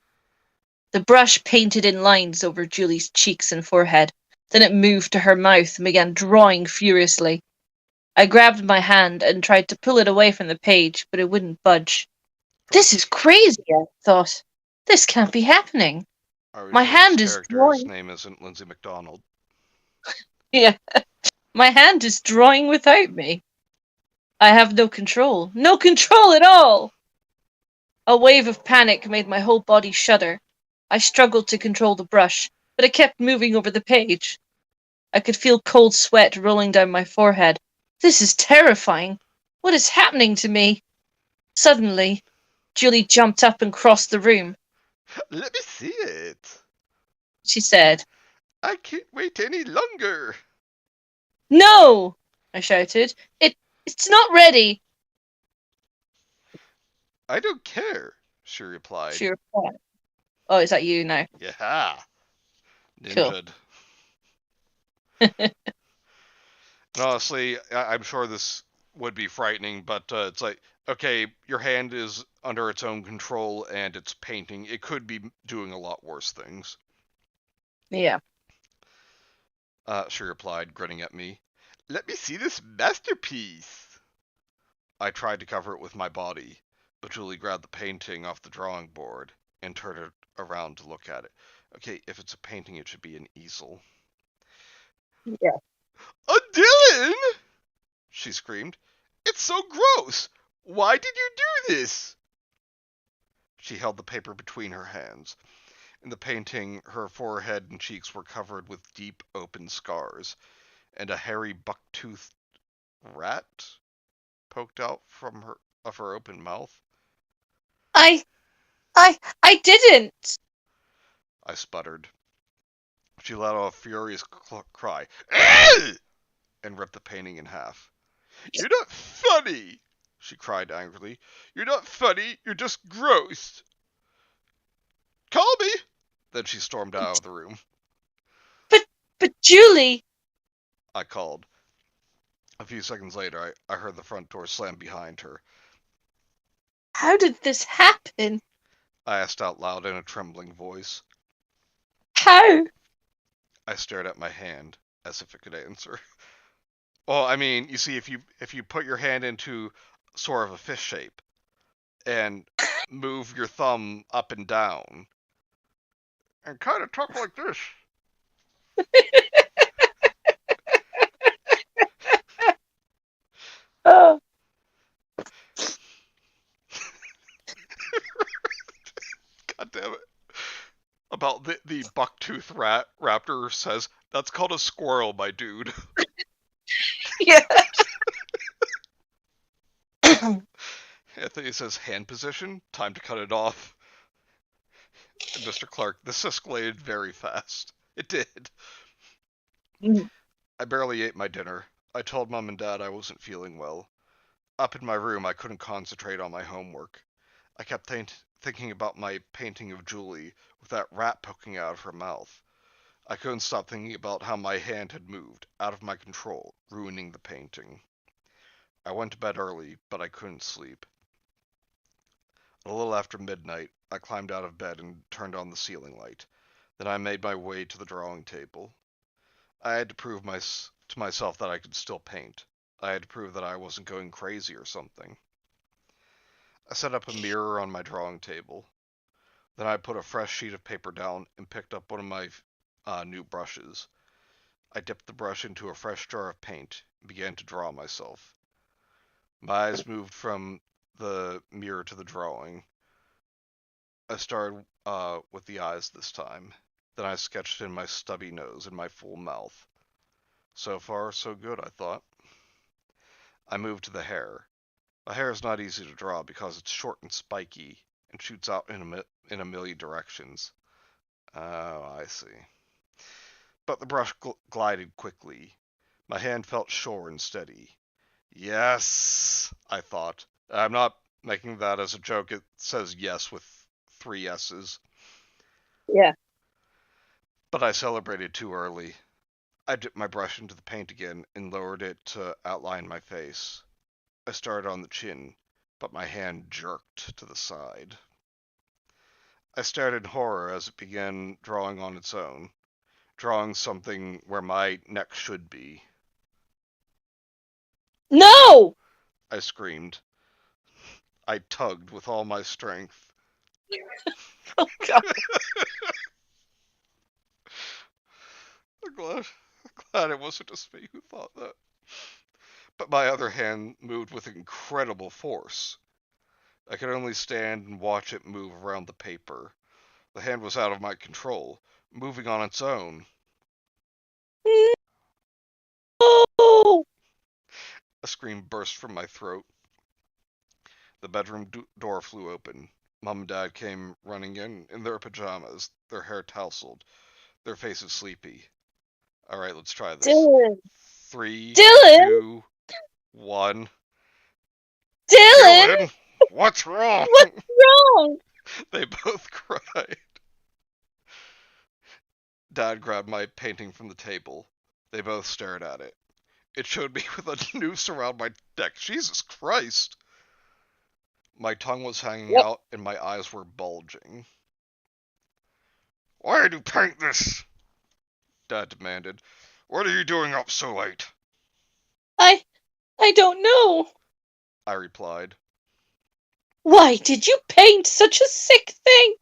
The brush painted in lines over Julie's cheeks and forehead. Then it moved to her mouth and began drawing furiously. I grabbed my hand and tried to pull it away from the page, but it wouldn't budge. This is crazy, I thought. This can't be happening. Are we My sure this hand is character's drawing. name isn't Lindsay McDonald? Yeah. My hand is drawing without me. I have no control. No control at all! A wave of panic made my whole body shudder. I struggled to control the brush, but it kept moving over the page. I could feel cold sweat rolling down my forehead. This is terrifying. What is happening to me? Suddenly, Julie jumped up and crossed the room. Let me see it. She said, I can't wait any longer. "No!" I shouted. It's not ready." I don't care, she replied. She replied. Oh, is that you now? Yeah. Cool. Ninja'd. And honestly, I'm sure this would be frightening, but it's like, okay, your hand is under its own control and it's painting. It could be doing a lot worse things. Yeah. She replied, grinning at me. Let me see this masterpiece. I tried to cover it with my body, but Julie grabbed the painting off the drawing board and turned it around to look at it. Okay, if it's a painting, it should be an easel. Yeah. A Dylan! She screamed. It's so gross! Why did you do this? She held the paper between her hands. In the painting, her forehead and cheeks were covered with deep, open scars, and a hairy, buck-toothed rat poked out from her open mouth. I didn't. I sputtered. She let out a furious cry and ripped the painting in half. You're not funny, she cried angrily. You're not funny, you're just gross. Call me! Then she stormed out of the room. But Julie. I called. A few seconds later, I heard the front door slam behind her. How did this happen? I asked out loud in a trembling voice. How? I stared at my hand, as if it could answer. Well, I mean, you see, if you put your hand into sort of a fish shape and move your thumb up and down and kind of talk like this. Oh. God damn it. About the bucktooth raptor says, that's called a squirrel, my dude. Yeah. Anthony says, hand position, time to cut it off. And Mr. Clark, this escalated very fast. It did. I barely ate my dinner. I told Mom and Dad I wasn't feeling well. Up in my room, I couldn't concentrate on my homework. I kept thinking about my painting of Julie with that rat poking out of her mouth. I couldn't stop thinking about how my hand had moved, out of my control, ruining the painting. I went to bed early, but I couldn't sleep. A little after midnight, I climbed out of bed and turned on the ceiling light. Then I made my way to the drawing table. I had to prove to myself that I could still paint. I had to prove that I wasn't going crazy or something. I set up a mirror on my drawing table. Then I put a fresh sheet of paper down and picked up one of my new brushes. I dipped the brush into a fresh jar of paint and began to draw myself. My eyes moved from the mirror to the drawing. I started with the eyes this time. Then I sketched in my stubby nose and my full mouth. So far, so good, I thought. I moved to the hair. My hair is not easy to draw because it's short and spiky and shoots out in a million directions. Oh, I see. But the brush glided quickly. My hand felt sure and steady. Yes, I thought. I'm not making that as a joke. It says yes with 3 S's. Yeah. But I celebrated too early. I dipped my brush into the paint again and lowered it to outline my face. I started on the chin, but my hand jerked to the side. I stared in horror as it began drawing on its own, drawing something where my neck should be. No! I screamed. I tugged with all my strength. Oh god. I'm glad it wasn't just me who thought that. But my other hand moved with incredible force. I could only stand and watch it move around the paper. The hand was out of my control, moving on its own. No! A scream burst from my throat. The bedroom door flew open. Mom and Dad came running in their pajamas, their hair tousled, their faces sleepy. All right, let's try this. Dylan! 3, Dylan! 2, 1. Dylan! Dylan, what's wrong? What's wrong? They both cried. Dad grabbed my painting from the table. They both stared at it. It showed me with a noose around my neck. Jesus Christ! My tongue was hanging Yep. out and my eyes were bulging. Why did you paint this? Dad demanded. What are you doing up so late? I don't know. I replied. Why did you paint such a sick thing?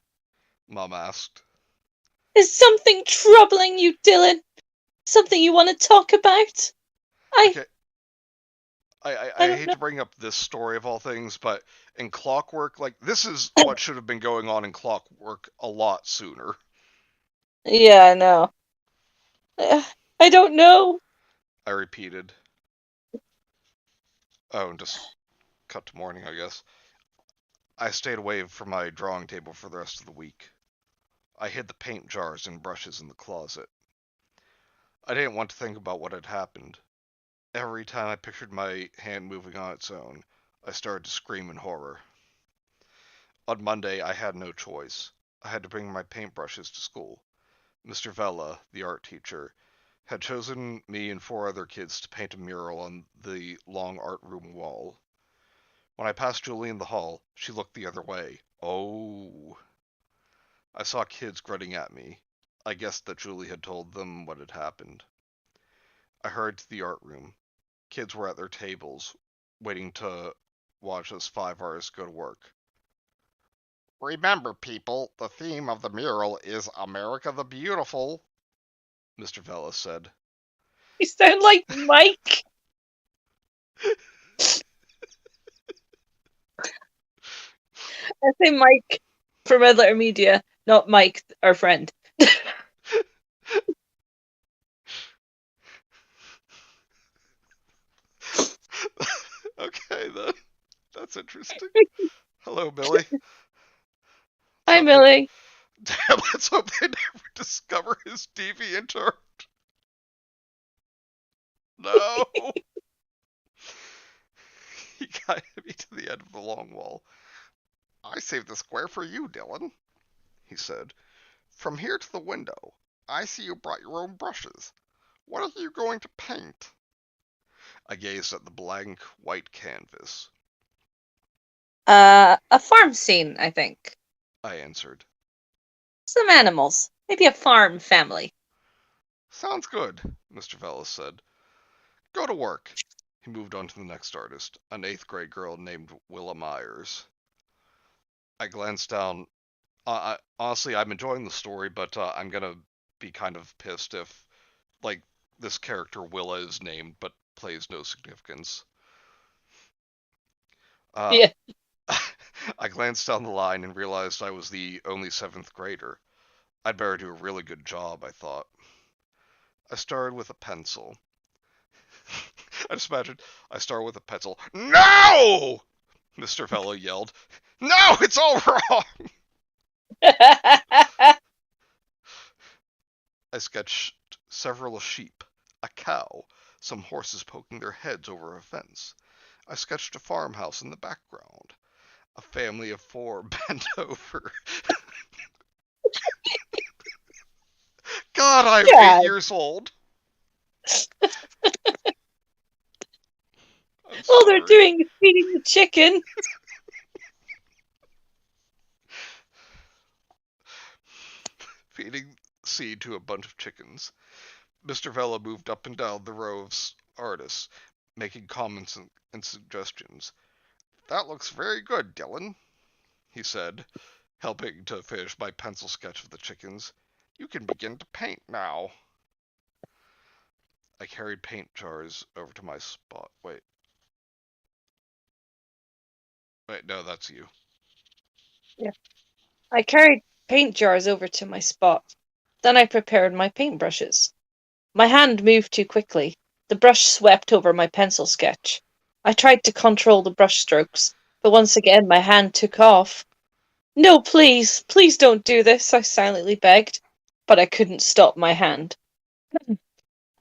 Mom asked. Is something troubling you, Dylan? Something you want to talk about? Okay. I don't hate know. to bring up this story of all things, but in Clockwork, like, this is what should have been going on in Clockwork a lot sooner. Yeah, I know. I don't know. I repeated. Oh, and just cut to morning, I guess. I stayed away from my drawing table for the rest of the week. I hid the paint jars and brushes in the closet. I didn't want to think about what had happened. Every time I pictured my hand moving on its own, I started to scream in horror. On Monday, I had no choice. I had to bring my paintbrushes to school. Mr. Vella, the art teacher, had chosen me and 4 other kids to paint a mural on the long art room wall. When I passed Julie in the hall, she looked the other way. Oh. I saw kids grinning at me. I guessed that Julie had told them what had happened. I hurried to the art room. Kids were at their tables, waiting to watch us 5 artists go to work. Remember, people, the theme of the mural is America the Beautiful, Mr. Vella said. You sound like Mike. I say Mike from Red Letter Media, not Mike, our friend. Okay, then. That's interesting. Hello, Billy. Hi, Millie. Damn, let's hope they never discover his deviant art. No! He guided me to the end of the long wall. I saved the square for you, Dylan, he said. From here to the window, I see you brought your own brushes. What are you going to paint? I gazed at the blank white canvas. A farm scene, I think. I answered. Some animals. Maybe a farm family. Sounds good, Mr. Vella said. Go to work. He moved on to the next artist, an 8th grade girl named Willa Myers. I glanced down. Honestly, I'm enjoying the story, but I'm gonna be kind of pissed if, like, this character Willa is named but plays no significance. Yeah. I glanced down the line and realized I was the only 7th grader. I'd better do a really good job, I thought. I started with a pencil. I just imagined I started with a pencil. No! Mr. Vella yelled. No, it's all wrong! I sketched several sheep, a cow, some horses poking their heads over a fence. I sketched a farmhouse in the background. A family of 4 bent over. God, I'm Yeah. 8 years old. I'm All they're sorry. doing is feeding the chicken. Feeding seed to a bunch of chickens. Mr. Vela moved up and down the row of artists, making comments and suggestions. That looks very good, Dylan, he said, helping to finish my pencil sketch of the chickens. You can begin to paint now. I carried paint jars over to my spot. Wait, no, that's you. Yeah. I carried paint jars over to my spot. Then I prepared my paintbrushes. My hand moved too quickly. The brush swept over my pencil sketch. I tried to control the brush strokes, but once again my hand took off. No, please, please don't do this, I silently begged, but I couldn't stop my hand.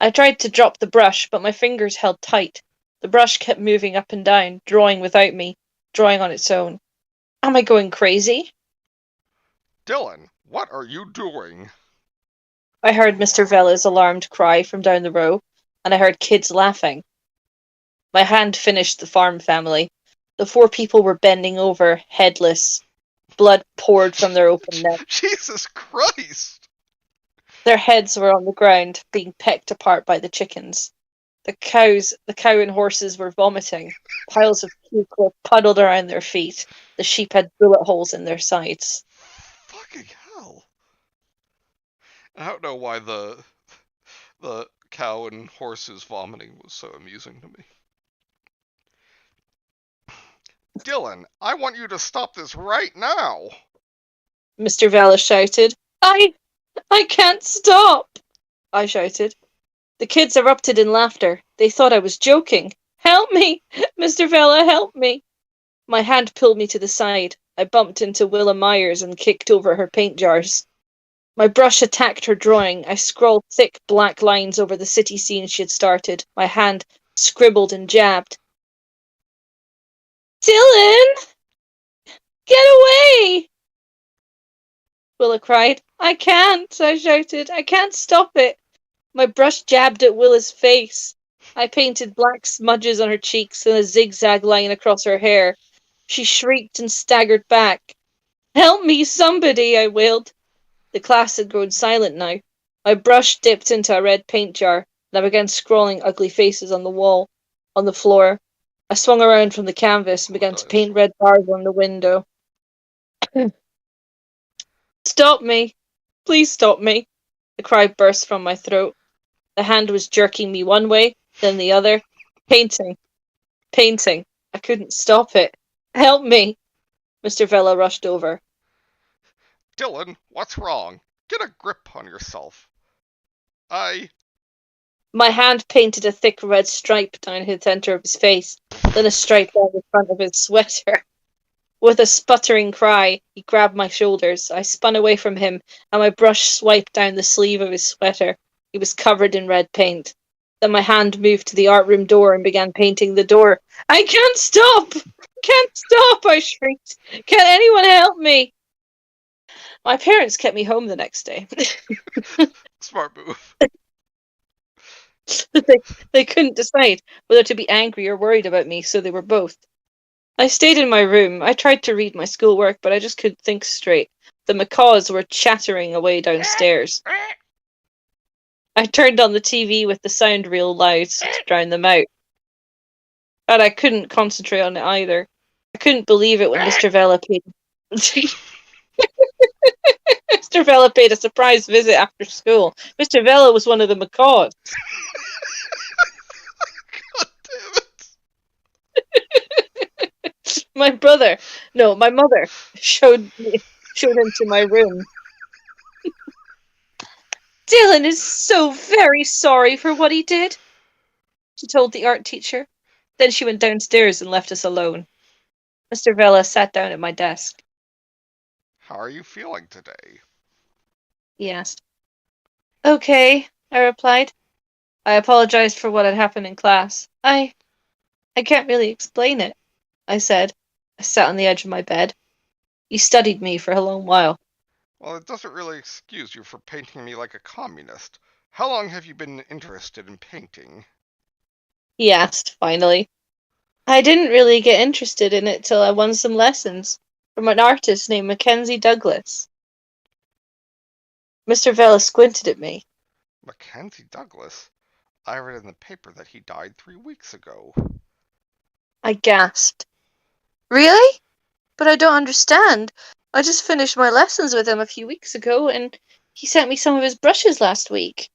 I tried to drop the brush, but my fingers held tight. The brush kept moving up and down, drawing without me, drawing on its own. Am I going crazy? Dylan, what are you doing? I heard Mr. Vela's alarmed cry from down the row, and I heard kids laughing. My hand finished the farm family. The 4 people were bending over, headless. Blood poured from their open necks. Jesus Christ! Their heads were on the ground, being pecked apart by the chickens. The cow and horses were vomiting. Piles of puke were puddled around their feet. The sheep had bullet holes in their sides. Fucking hell. I don't know why the cow and horses vomiting was so amusing to me. Dylan, I want you to stop this right now! Mr. Vela shouted. I can't stop! I shouted. The kids erupted in laughter. They thought I was joking. Help me! Mr. Vela, help me! My hand pulled me to the side. I bumped into Willa Myers and kicked over her paint jars. My brush attacked her drawing. I scrawled thick black lines over the city scene she had started. My hand scribbled and jabbed. Dylan! Get away! Willa cried. I can't, I shouted. I can't stop it. My brush jabbed at Willa's face. I painted black smudges on her cheeks and a zigzag line across her hair. She shrieked and staggered back. Help me, somebody, I wailed. The class had grown silent now. My brush dipped into a red paint jar, and I began scrawling ugly faces on the wall, on the floor. I swung around from the canvas and began to paint red bars on the window. Stop me! Please stop me! The cry burst from my throat. The hand was jerking me one way, then the other. Painting. Painting. I couldn't stop it. Help me! Mr. Vela rushed over. Dylan, what's wrong? Get a grip on yourself. My hand painted a thick red stripe down the center of his face, then a stripe down the front of his sweater. With a sputtering cry, he grabbed my shoulders. I spun away from him, and my brush swiped down the sleeve of his sweater. He was covered in red paint. Then my hand moved to the art room door and began painting the door. I can't stop! Can't stop! I shrieked. Can anyone help me? My parents kept me home the next day. Smart move. They couldn't decide whether to be angry or worried about me, so they were both. I stayed in my room. I tried to read my schoolwork, but I just couldn't think straight. The macaws were chattering away downstairs. I turned on the TV with the sound real loud to drown them out. But I couldn't concentrate on it either. I couldn't believe it when Mr. Vela paid Mr. Vela paid a surprise visit after school. Mr. Vela was one of the macaws. God damn it. My mother showed him to my room. Dylan is so very sorry for what he did, she told the art teacher. Then she went downstairs and left us alone. Mr. Vela sat down at my desk. How are you feeling today? He asked. Okay, I replied. I apologized for what had happened in class. I can't really explain it, I said. I sat on the edge of my bed. You studied me for a long while. Well, it doesn't really excuse you for painting me like a communist. How long have you been interested in painting? He asked, finally. I didn't really get interested in it till I won some lessons from an artist named Mackenzie Douglas. Mr. Vela squinted at me. Mackenzie Douglas? I read in the paper that he died 3 weeks ago. I gasped. Really? But I don't understand. I just finished my lessons with him a few weeks ago, and he sent me some of his brushes last week.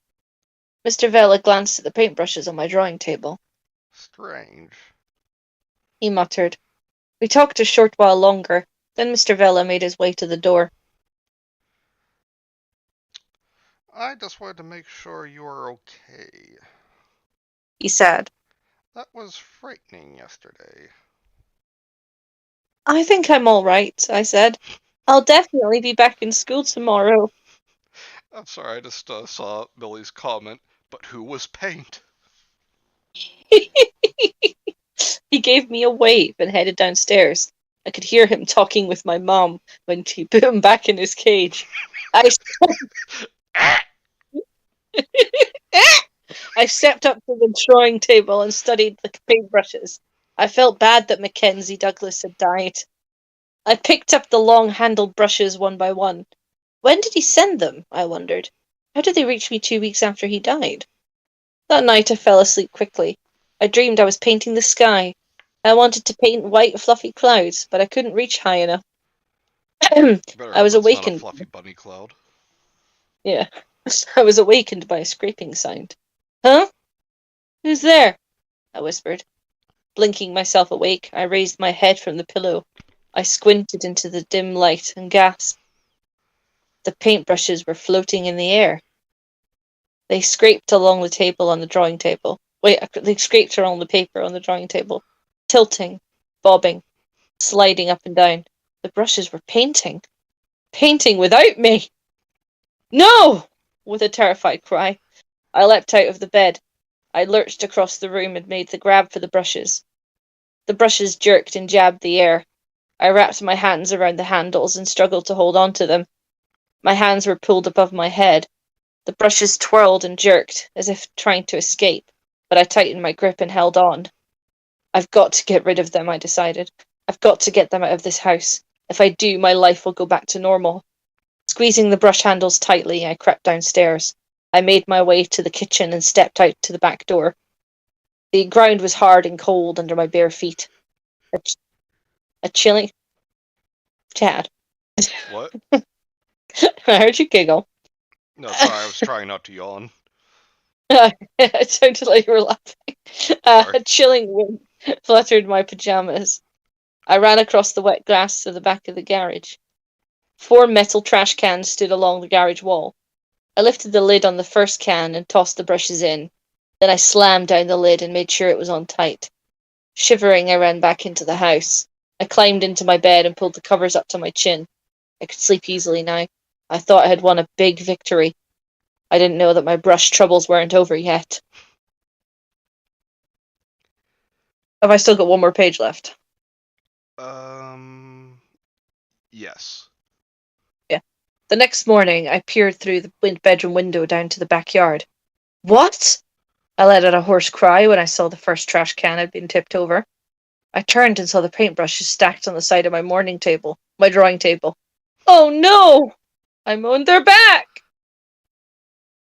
Mr. Vela glanced at the paintbrushes on my drawing table. Strange. He muttered. We talked a short while longer, then Mr. Vela made his way to the door. I just wanted to make sure you are okay. He said. That was frightening yesterday. I think I'm all right, I said. I'll definitely be back in school tomorrow. I'm sorry, I just saw Billy's comment, but who was Paint? He gave me a wave and headed downstairs. I could hear him talking with my mom when she put him back in his cage. I stepped up to the drawing table and studied the paintbrushes. I felt bad that Mackenzie Douglas had died. I picked up the long-handled brushes one by one. When did he send them? I wondered. How did they reach me 2 weeks after he died? That night I fell asleep quickly. I dreamed I was painting the sky. I wanted to paint white, fluffy clouds, but I couldn't reach high enough. Better I hope was it's not a awakened. fluffy bunny cloud. Yeah. I was awakened by a scraping sound. Huh? Who's there? I whispered. Blinking myself awake, I raised my head from the pillow. I squinted into the dim light and gasped. The paintbrushes were floating in the air. They scraped along the table on the drawing table. They scraped along the paper on the drawing table, tilting, bobbing, sliding up and down. The brushes were painting. Painting without me! No! With a terrified cry, I leapt out of the bed. I lurched across the room and made the grab for the brushes. The brushes jerked and jabbed the air. I wrapped my hands around the handles and struggled to hold on to them. My hands were pulled above my head. The brushes twirled and jerked, as if trying to escape, but I tightened my grip and held on. I've got to get rid of them, I decided. I've got to get them out of this house. If I do, my life will go back to normal. Squeezing the brush handles tightly, I crept downstairs. I made my way to the kitchen and stepped out to the back door. The ground was hard and cold under my bare feet. A chilling... Chad. What? I heard you giggle. No, sorry, I was trying not to yawn. It sounded like you were laughing. Sorry. A chilling wind fluttered my pajamas. I ran across the wet grass to the back of the garage. 4 metal trash cans stood along the garage wall. I lifted the lid on the first can and tossed the brushes in. Then I slammed down the lid and made sure it was on tight. Shivering, I ran back into the house. I climbed into my bed and pulled the covers up to my chin. I could sleep easily now. I thought I had won a big victory. I didn't know that my brush troubles weren't over yet. Have I still got one more page left? Yes. Yeah. The next morning, I peered through the bedroom window down to the backyard. What? I let out a hoarse cry when I saw the first trash can had been tipped over. I turned and saw the paintbrushes stacked on the side of my drawing table. Oh no! I moaned, they're back!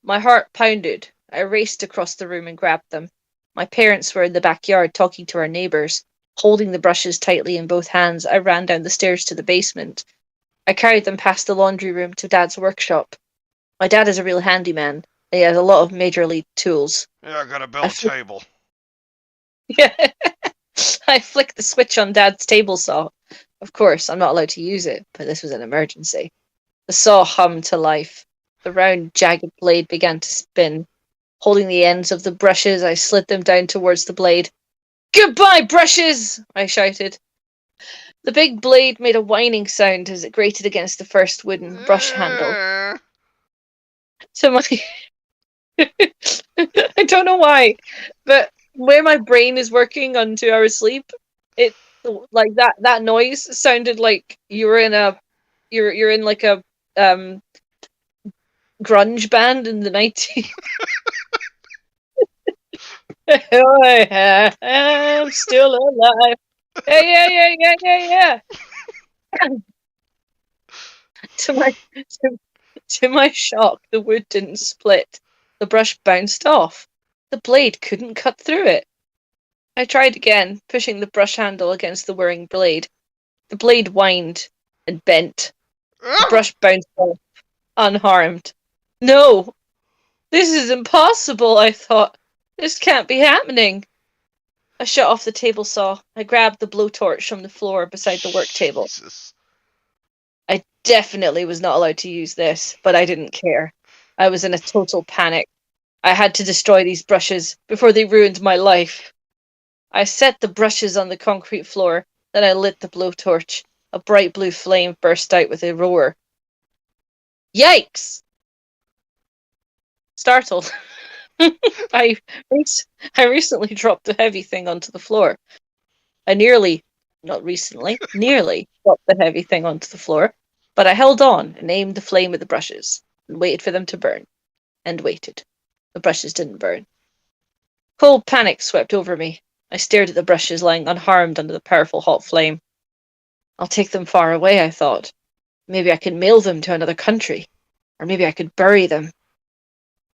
My heart pounded. I raced across the room and grabbed them. My parents were in the backyard talking to our neighbours. Holding the brushes tightly in both hands, I ran down the stairs to the basement. I carried them past the laundry room to Dad's workshop. My dad is a real handyman. He has a lot of major league tools. Yeah, I gotta build a table. Yeah. I flicked the switch on Dad's table saw. Of course, I'm not allowed to use it, but this was an emergency. The saw hummed to life. The round, jagged blade began to spin. Holding the ends of the brushes, I slid them down towards the blade. Goodbye, brushes! I shouted. The big blade made a whining sound as it grated against the first wooden brush handle. To my... I don't know why, but where my brain is working on 2 hours sleep, it like that noise sounded like you're in like a grunge band in the 90s. I am still alive. Yeah. To my shock, the wood didn't split. The brush bounced off. The blade couldn't cut through it. I tried again, pushing the brush handle against the whirring blade. The blade whined and bent. The brush bounced off, unharmed. No! This is impossible, I thought. This can't be happening. I shut off the table saw. I grabbed the blowtorch from the floor beside the work table. Jesus. I definitely was not allowed to use this, but I didn't care. I was in a total panic. I had to destroy these brushes before they ruined my life. I set the brushes on the concrete floor, then I lit the blowtorch. A bright blue flame burst out with a roar. Yikes! Startled, I recently dropped a heavy thing onto the floor. I nearly dropped the heavy thing onto the floor, but I held on and aimed the flame at the brushes and waited for them to burn. And waited. The brushes didn't burn. Cold panic swept over me. I stared at the brushes lying unharmed under the powerful hot flame. I'll take them far away, I thought. Maybe I could mail them to another country. Or maybe I could bury them.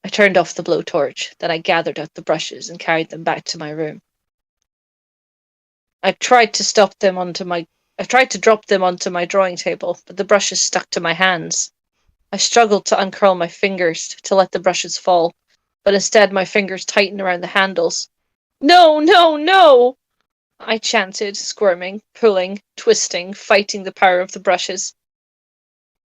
I turned off the blowtorch, then I gathered up the brushes and carried them back to my room. I tried to drop them onto my drawing table, but the brushes stuck to my hands. I struggled to uncurl my fingers to let the brushes fall, but instead my fingers tightened around the handles. No, no, no! I chanted, squirming, pulling, twisting, fighting the power of the brushes.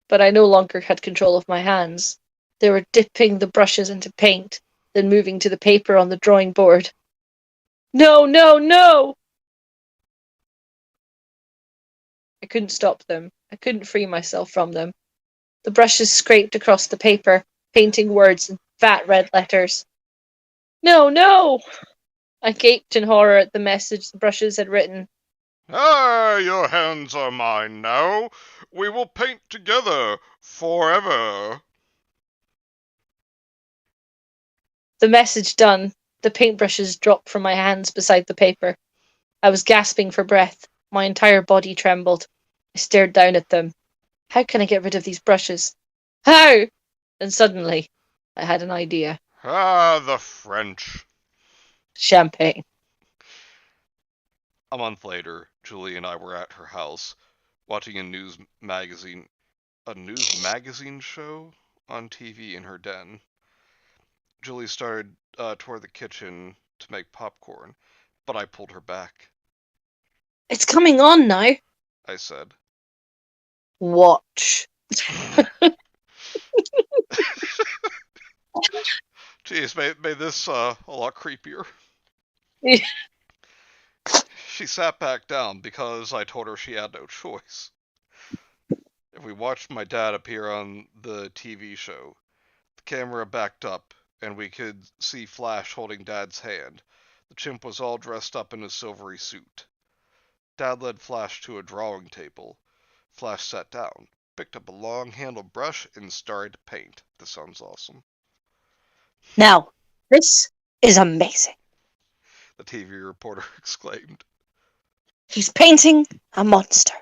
But I no longer had control of my hands. They were dipping the brushes into paint, then moving to the paper on the drawing board. No, no, no! I couldn't stop them. I couldn't free myself from them. The brushes scraped across the paper, painting words in fat red letters. No, no! I gaped in horror at the message the brushes had written. Ah, your hands are mine now. We will paint together forever. The message done, the paintbrushes dropped from my hands beside the paper. I was gasping for breath. My entire body trembled. I stared down at them. How can I get rid of these brushes? How? And suddenly, I had an idea. Ah, the French. Champagne. A month later, Julie and I were at her house, watching a news magazine show on TV in her den. Julie started toward the kitchen to make popcorn, but I pulled her back. It's coming on now, I said. Watch. Jeez, made this a lot creepier. She sat back down because I told her she had no choice. If we watched my dad appear on the TV show, the camera backed up and we could see Flash holding Dad's hand. The chimp was all dressed up in a silvery suit. Dad led Flash to a drawing table. Flash sat down, picked up a long-handled brush, and started to paint. This sounds awesome. Now, this is amazing, the TV reporter exclaimed. He's painting a monster.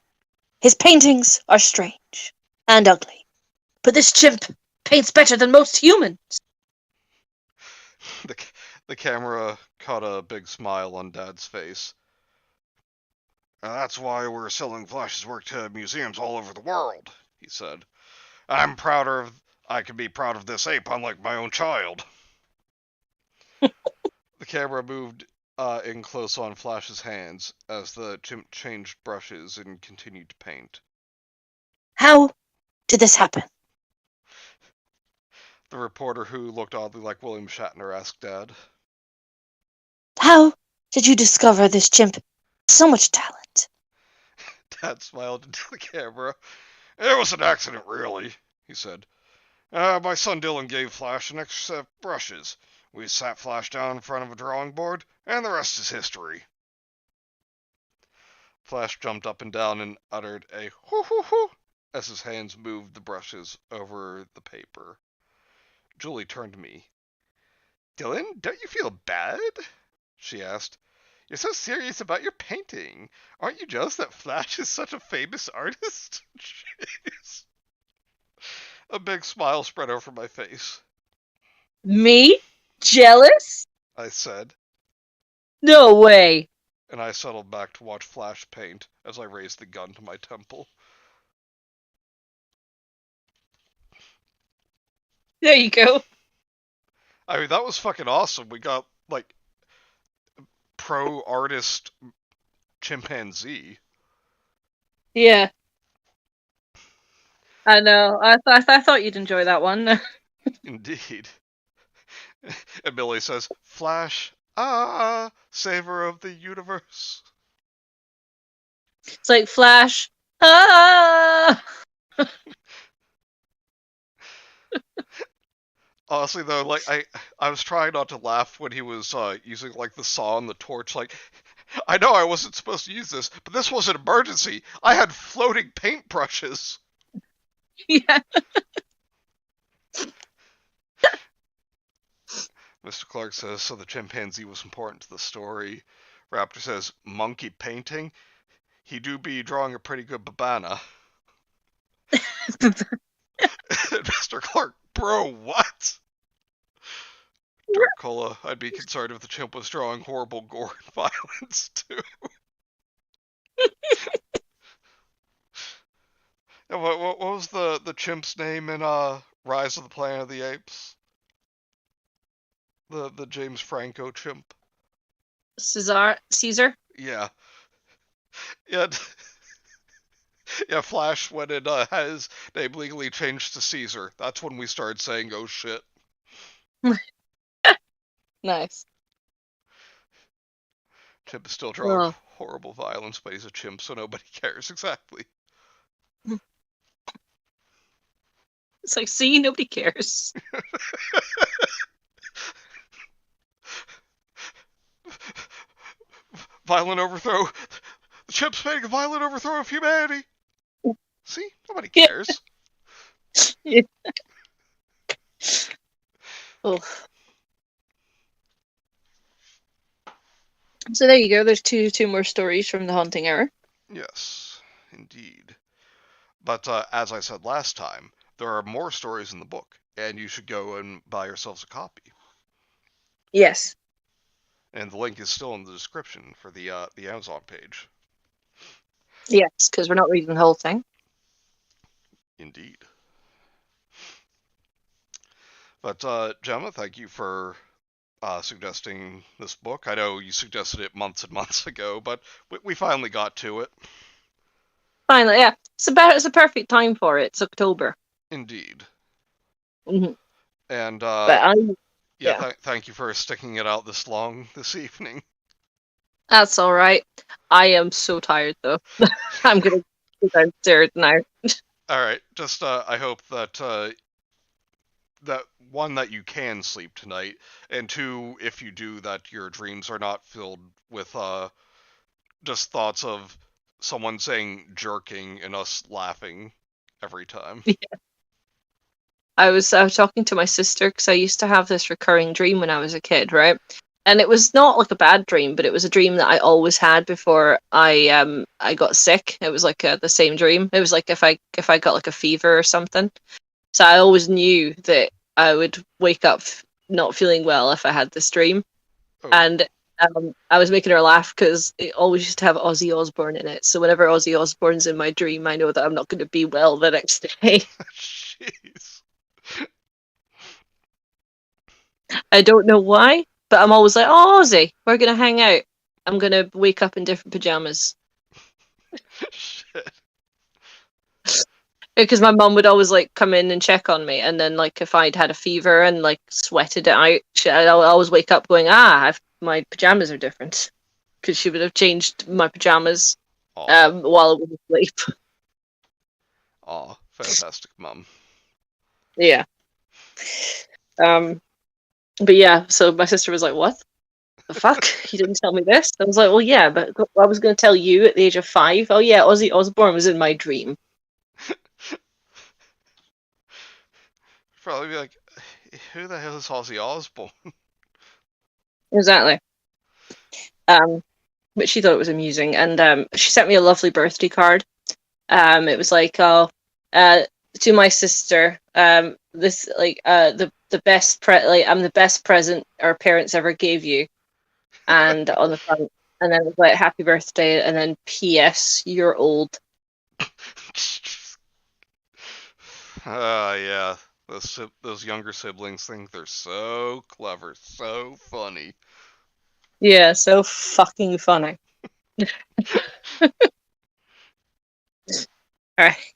His paintings are strange and ugly, but this chimp paints better than most humans. The camera caught a big smile on Dad's face. That's why we're selling Flash's work to museums all over the world, he said. I can be proud of this ape unlike my own child. The camera moved in close on Flash's hands as the chimp changed brushes and continued to paint. How did this happen? The reporter, who looked oddly like William Shatner, asked Dad. How did you discover this chimp? So much talent. Dad smiled into the camera. It was an accident, really, he said. My son Dylan gave Flash an extra set of brushes. We sat Flash down in front of a drawing board, and the rest is history. Flash jumped up and down and uttered a hoo hoo hoo as his hands moved the brushes over the paper. Julie turned to me. Dylan, don't you feel bad? She asked. You're so serious about your painting. Aren't you jealous that Flash is such a famous artist? Jeez. A big smile spread over my face. Me? Jealous? I said. No way. And I settled back to watch Flash paint as I raised the gun to my temple. There you go. I mean, that was fucking awesome. We got, like, pro artist chimpanzee. Yeah. I know. I thought you'd enjoy that one. Indeed. And Billy says, Flash, savior of the universe. It's like Flash. Ah! Honestly, though, like, I was trying not to laugh when he was using, like, the saw and the torch. Like, I know I wasn't supposed to use this, but this was an emergency. I had floating paintbrushes. Yeah. Mr. Clark says, so the chimpanzee was important to the story. Raptor says, monkey painting? He do be drawing a pretty good babana. Mr. Clark, bro, what? Dark Cola, I'd be concerned if the chimp was drawing horrible gore and violence, too. And what was the chimp's name in Rise of the Planet of the Apes? The James Franco chimp. Caesar? Yeah. Yeah. Yeah, Flash, when it had his name legally changed to Caesar, that's when we started saying, oh shit. Nice. Chimp is still drawing horrible violence, but he's a chimp, so nobody cares exactly. It's like, see, nobody cares. Violent overthrow. The chimp's making a violent overthrow of humanity. See, nobody Yeah. cares. Yeah. Oh. So there you go. There's two more stories from the Haunting Hour. Yes, indeed. But as I said last time, there are more stories in the book, and you should go and buy yourselves a copy. Yes. And the link is still in the description for the Amazon page. Yes, because we're not reading the whole thing. Indeed. But Gemma, thank you for suggesting this book. I know you suggested it months and months ago, but we finally got to it. Finally, yeah. It's a perfect time for it. It's October. Indeed. Mm-hmm. And But thank you for sticking it out this long this evening. That's all right. I am so tired though. I'm gonna go downstairs now. All right. Just I hope that that one, that you can sleep tonight, and two, if you do, that your dreams are not filled with just thoughts of someone saying jerking and us laughing every time. Yeah. I was talking to my sister because I used to have this recurring dream when I was a kid, right? And it was not like a bad dream, but it was a dream that I always had before I got sick. It was like the same dream. It was like if I got like a fever or something. So I always knew that I would wake up not feeling well if I had this dream. Oh. And I was making her laugh because it always used to have Ozzy Osbourne in it. So whenever Ozzy Osbourne's in my dream, I know that I'm not going to be well the next day. Jeez. I don't know why, but I'm always like, oh, Ozzy, we're going to hang out. I'm going to wake up in different pajamas. Shit. Because my mum would always like come in and check on me, and then like if I'd had a fever and like sweated it out, I'd always wake up going, my pajamas are different, because she would have changed my pajamas while I was asleep. Aw, fantastic, Mum. Yeah. But yeah, so my sister was like, "What the fuck? You didn't tell me this?" I was like, "Well, yeah, but I was going to tell you at the age of 5. Oh yeah, Ozzy Osbourne was in my dream." Probably be like, who the hell is Ozzy Osbourne? Exactly. But she thought it was amusing, and she sent me a lovely birthday card. It was like, oh, uh, to my sister, this like the best like I'm the best present our parents ever gave you, and on the front, and then it was like happy birthday, and then P.S. You're old. Yeah. Those younger siblings think they're so clever, so funny. Yeah, so fucking funny. All right.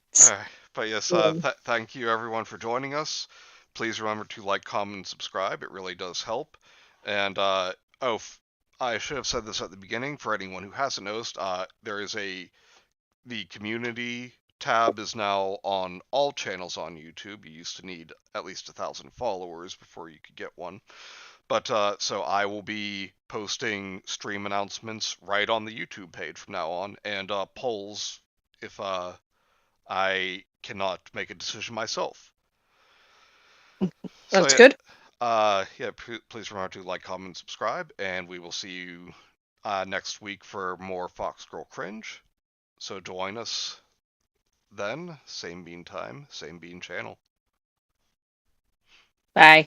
But yes, Um, thank you everyone for joining us. Please remember to like, comment, and subscribe. It really does help. And I should have said this at the beginning. For anyone who hasn't noticed, there is the community tab is now on all channels on YouTube. You used to need at least 1,000 followers before you could get one. But so I will be posting stream announcements right on the YouTube page from now on, and polls if I cannot make a decision myself. So that's good. yeah, please remember to like, comment, and subscribe, and we will see you next week for more Fox Girl Cringe. So join us then. Same bean time, same bean channel. Bye.